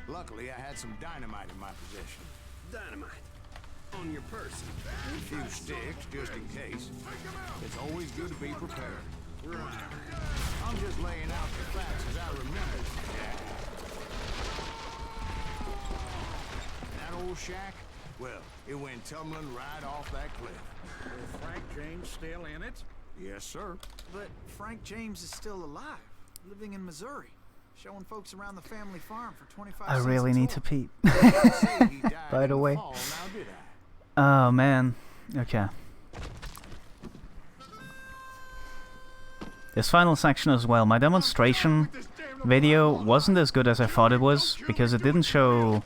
Luckily, I had some dynamite in my possession. Dynamite. On your person. A few sticks, just in case. It's always good to be prepared. I'm just laying out the facts as I remember. That old shack? Well, it went tumbling right off that cliff. Is Frank James still in it? Yes, sir. But Frank James is still alive, living in Missouri, showing folks around the family farm for 25 I cents really a need tour. to pee. Say he died By in the way. fall, now did I? Oh man. Okay. This final section as well. My demonstration video wasn't as good as I thought it was, because it didn't show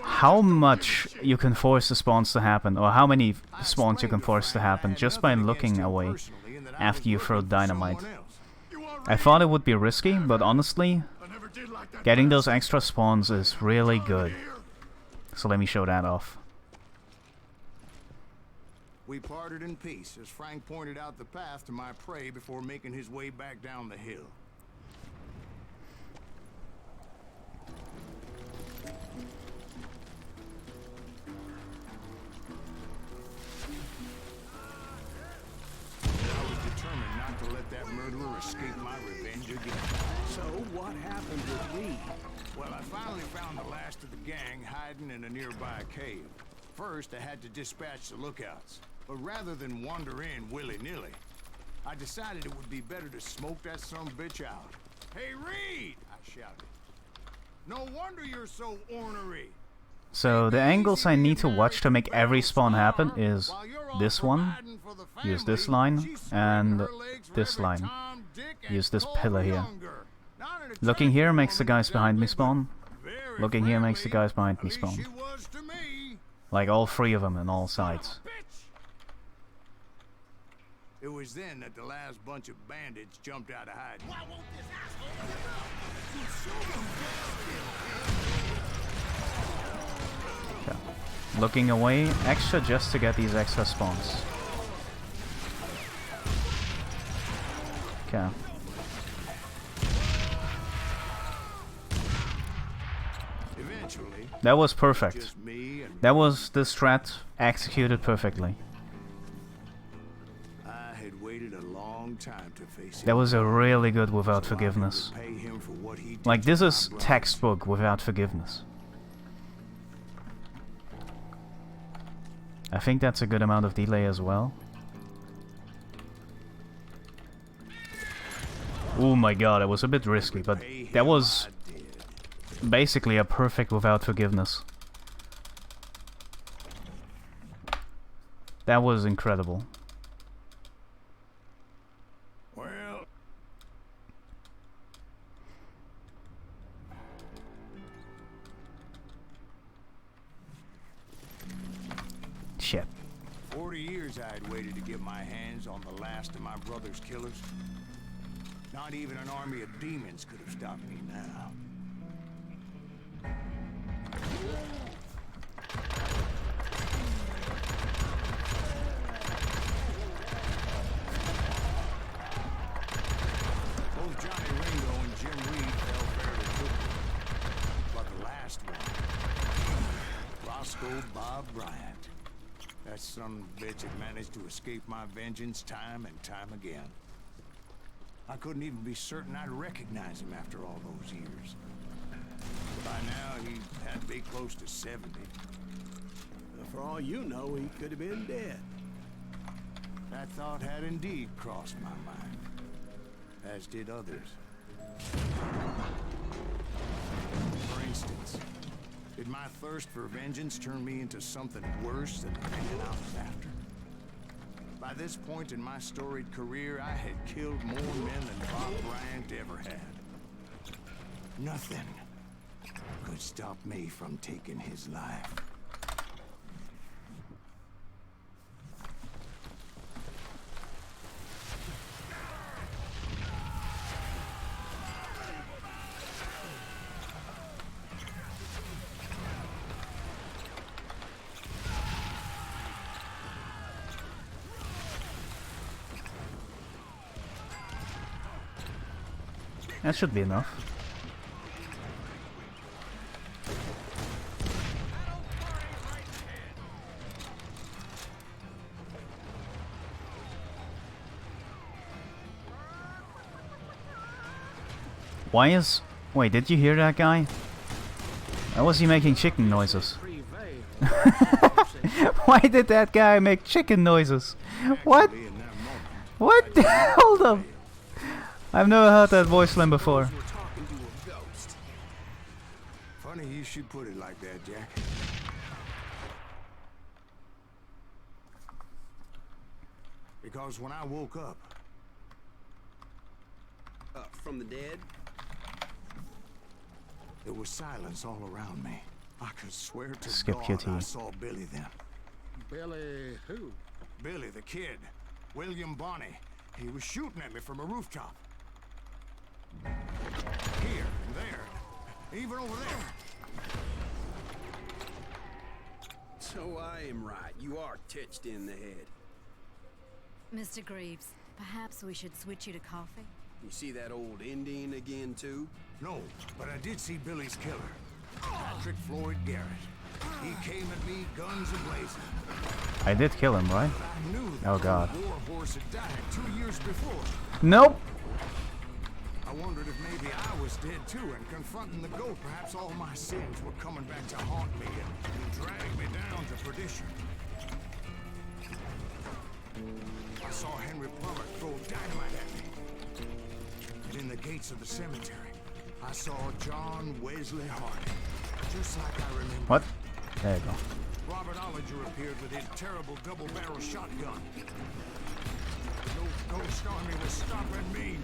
how much you can force the spawns to happen, or how many spawns you can force to happen just by looking away after you throw dynamite. I thought it would be risky, but honestly, getting those extra spawns is really good. So let me show that off. We parted in peace as Frank pointed out the path to my prey before making his way back down the hill. I was determined not to let that murderer escape my revenge again. So, what happened with Reed? Well, I finally found the last of the gang hiding in a nearby cave. First, I had to dispatch the lookouts. But rather than wander in willy-nilly, I decided it would be better to smoke that son-of-a-bitch out. Hey, Reed! I shouted. No wonder you're so ornery. So the angles I need to watch to make every spawn happen is this one, use this line, and this line. Use this pillar here. Looking here makes the guys behind me spawn. Looking here makes the guys behind me spawn. Like all three of them on all sides. It was then that the last bunch of bandits jumped out of hiding. Why won't this asshole Okay. Looking away extra just to get these extra spawns. Okay. Eventually, That was perfect. just me and That was the strat executed perfectly. I had waited a long time to face That him. was a really good without So I could forgiveness. repay him for what he did Like, this to my is brothers. textbook without forgiveness. I think that's a good amount of delay as well. Oh my god, it was a bit risky, but Repay him, that was I did. basically a perfect without forgiveness. That was incredible. Well, Shit. 40 years I had waited to get my hands on the last of my brother's killers. Not even an army of demons could have stopped me now. Both Johnny Ringo and Jim Reed fell fairly quickly. But the last one, Roscoe Bob Bryant. That son of a bitch had managed to escape my vengeance time and time again. I couldn't even be certain I'd recognize him after all those years. By now, he had to be close to 70. For all you know, he could have been dead. That thought had indeed crossed my mind, as did others. For instance, did my thirst for vengeance turn me into something worse than the man I was after? By this point in my storied career, I had killed more men than Bob Bryant ever had. Nothing could stop me from taking his life. That should be enough. Why is... Wait, did you hear that guy? Why was he making chicken noises? Why did that guy make chicken noises? What? Actually, in that moment, What? Hold up. I've never heard that voice line before. We're talking to a ghost. funny you should put it like that, Jack. Because when I woke up, From the dead? there was silence all around me. I could swear to Skip God QT. I saw Billy then. Billy who? Billy, the kid. William Bonney. He was shooting at me from a rooftop. Here and there. Even over there. So I am right. You are touched in the head. Mr. Greaves, perhaps we should switch you to coffee? You see that old Indian again, too? No, but I did see Billy's killer. Patrick Floyd Garrett. He came at me guns a-blazing. I did kill him, right? I knew that Oh, God. the war horse had died 2 years before. Nope. I wondered if maybe I was dead too, and confronting the goat, perhaps all my sins were coming back to haunt me and drag me down to perdition. I saw Henry Plummer throw dynamite at me. And in the gates of the cemetery, I saw John Wesley Hardin, just like I remember. What? There you go. Robert Ollinger appeared with his terrible double-barrel shotgun. No ghost army was stopping me.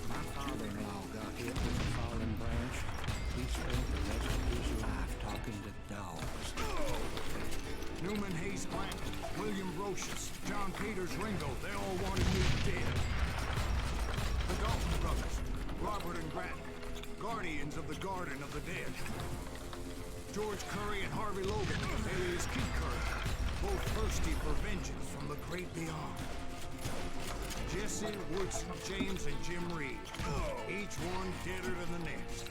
My father-in-law got hit with a fallen branch. He spent the rest of his life talking to dogs. Newman Hayes Clanton, William Brocious, John Peters Ringo, they all wanted me dead. The Dalton brothers, Robert and Grant, guardians of the Garden of the Dead. George Curry and Harvey Logan, alias Keith Curry, both thirsty for vengeance from the great beyond. Jesse, Woodson, James, and Jim Reed, each one deader than the next.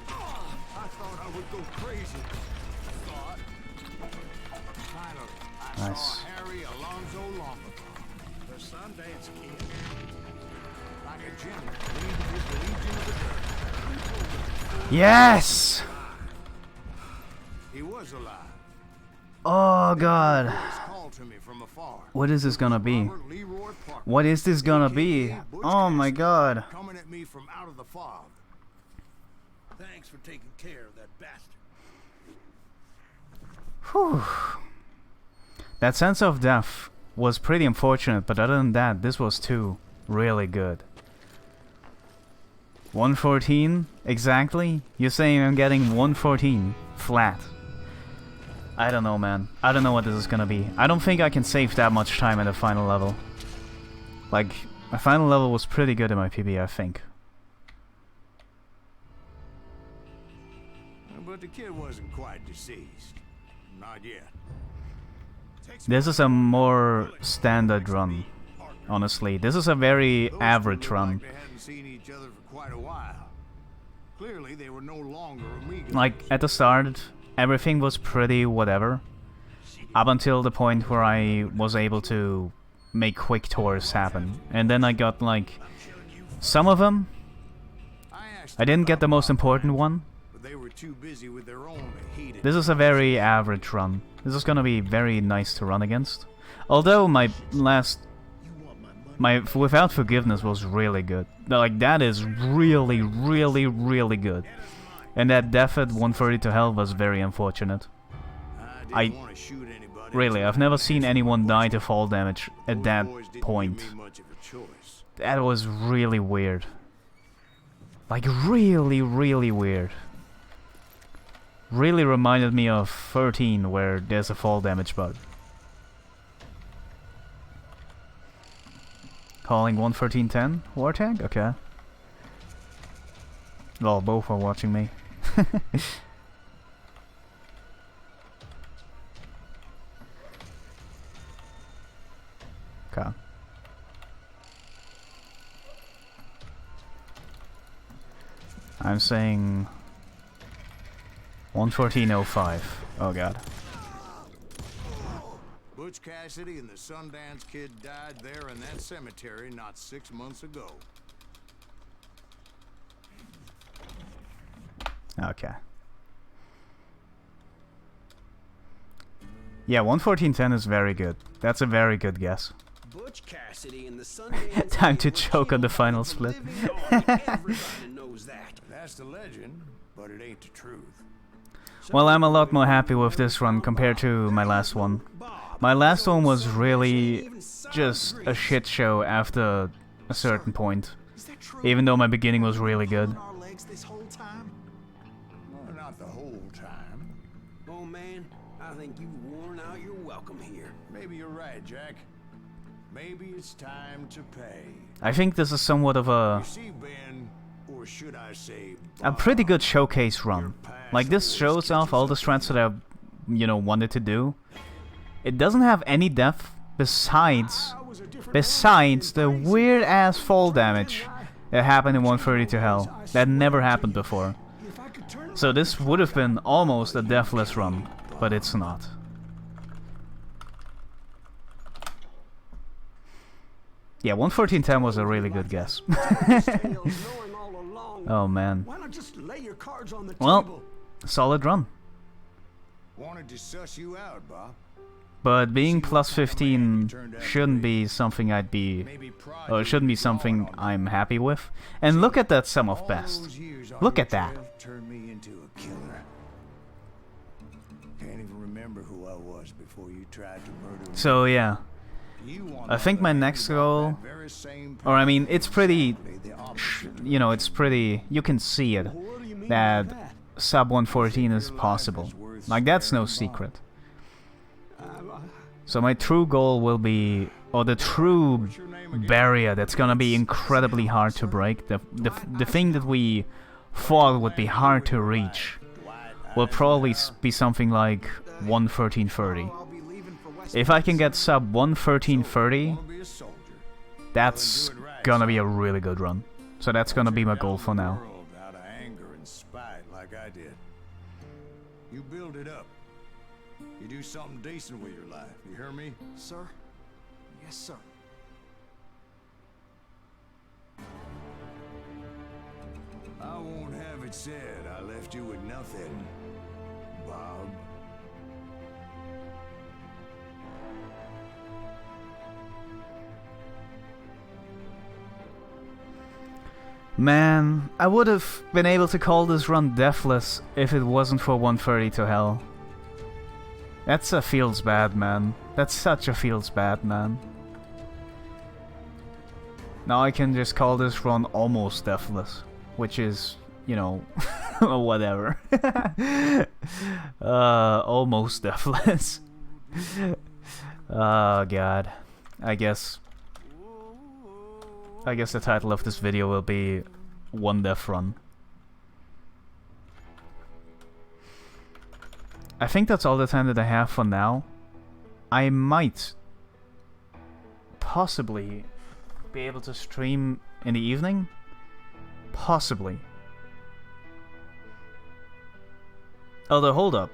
I thought I would go crazy. Finally, I saw Harry Alonzo Longbottom, The Sundance Kid. like a general leading with the Legion of the Dirt. Yes! He was alive. Oh god. Voice called to me from afar. What is this gonna be? Robert Leroy Parker, What is this gonna be? aka Butch Oh my Cassidy, god. coming at me from out of the fog. Thanks for taking care of that bastard. Whew. That sense of death was pretty unfortunate, but other than that, this was too really good. 114 exactly? You're saying I'm getting 114 flat. I don't know, man. I don't know what this is gonna be. I don't think I can save that much time at the final level. Like, my final level was pretty good in my PB, I think. But the kid wasn't quite deceased. Not yet. This is a more standard run, honestly. This is a very average run. They hadn't seen each other for quite a while. Clearly, they were no longer amigos. Like, at the start, everything was pretty whatever. Up until the point where I was able to make quick tours happen. And then I got, like, some of them. I didn't get the most important one. But they were too busy with their own to heed it. This is a very average run. This is gonna be very nice to run against. Although my last... my Without Forgiveness was really good. Like, that is really, really, really good. And that death at 130 to hell was very unfortunate. I didn't want to shoot anybody. Really, I've never seen anyone die to fall damage at that Those boys didn't point. give me much of a choice. That was really weird. Like, really, really weird. Really reminded me of 13, where there's a fall damage bug. Calling 11310 war tag? Okay. Well, both are watching me. Okay. I'm saying 114.05. Oh god. Butch Cassidy and the Sundance Kid died there in that cemetery not 6 months ago. Okay. Yeah, 114.10 is very good. That's a very good guess. Butch Cassidy and the Sundance Time to Kid were choke on the killed final from split. living on. Everybody knows that. That's the legend, but it ain't the truth. Well, I'm a lot more happy with this run compared to my last one. My last one was really just a shit show after a certain point. Even though my beginning was really good. Well, not the whole time. Oh man, I think you've worn out your welcome here. Maybe you're right, Jack. Maybe it's time to pay. I think this is somewhat of a You see, Ben, or should I say, pretty good showcase run. Like, this shows off all the strats that I, you know, wanted to do. It doesn't have any depth besides the weird ass fall damage that happened in 130 to hell. That never happened before. So this would have been almost a deathless run, but it's not. Yeah, 114.10 was a really good guess. Oh man. Why not just lay your cards on the Well, table? solid run. wanted to suss you out, Bob. But being plus 15 shouldn't be something I'd be... or shouldn't be something I'm happy with. And look at that sum of best. Look at that. Turned me into a killer. Can't even remember who I was before you tried to murder me. So yeah. I think my next goal... or I mean, it's pretty... you know, it's pretty... you can see it. That sub 114 is possible. Like, that's no secret. So my true goal will be, or the true barrier that's gonna be incredibly hard to break, the thing that we thought would be hard to reach, will probably be something like 1:13:30. If I can get sub 1:13:30, that's gonna be a really good run. So that's gonna be my goal for now. Out of anger and spite like I did. You build it up. You do something decent with your life. You hear me? Sir? Yes, sir. I won't have it said I left you with nothing, Bob. Man, I would have been able to call this run deathless if it wasn't for 1:30 to hell. That's a feels bad, man. That's such a feels bad, man. Now I can just call this run almost deathless, which is, you know, whatever. Almost deathless. Oh god. I guess the title of this video will be One Death Run. I think that's all the time that I have for now. I might possibly be able to stream in the evening. Possibly. Although, hold up.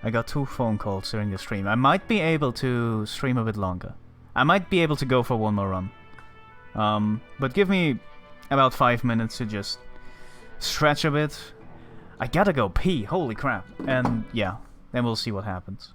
I got 2 phone calls during the stream. I might be able to stream a bit longer. I might be able to go for one more run. But give me about 5 minutes to just stretch a bit. I gotta go pee, holy crap. And yeah, then we'll see what happens.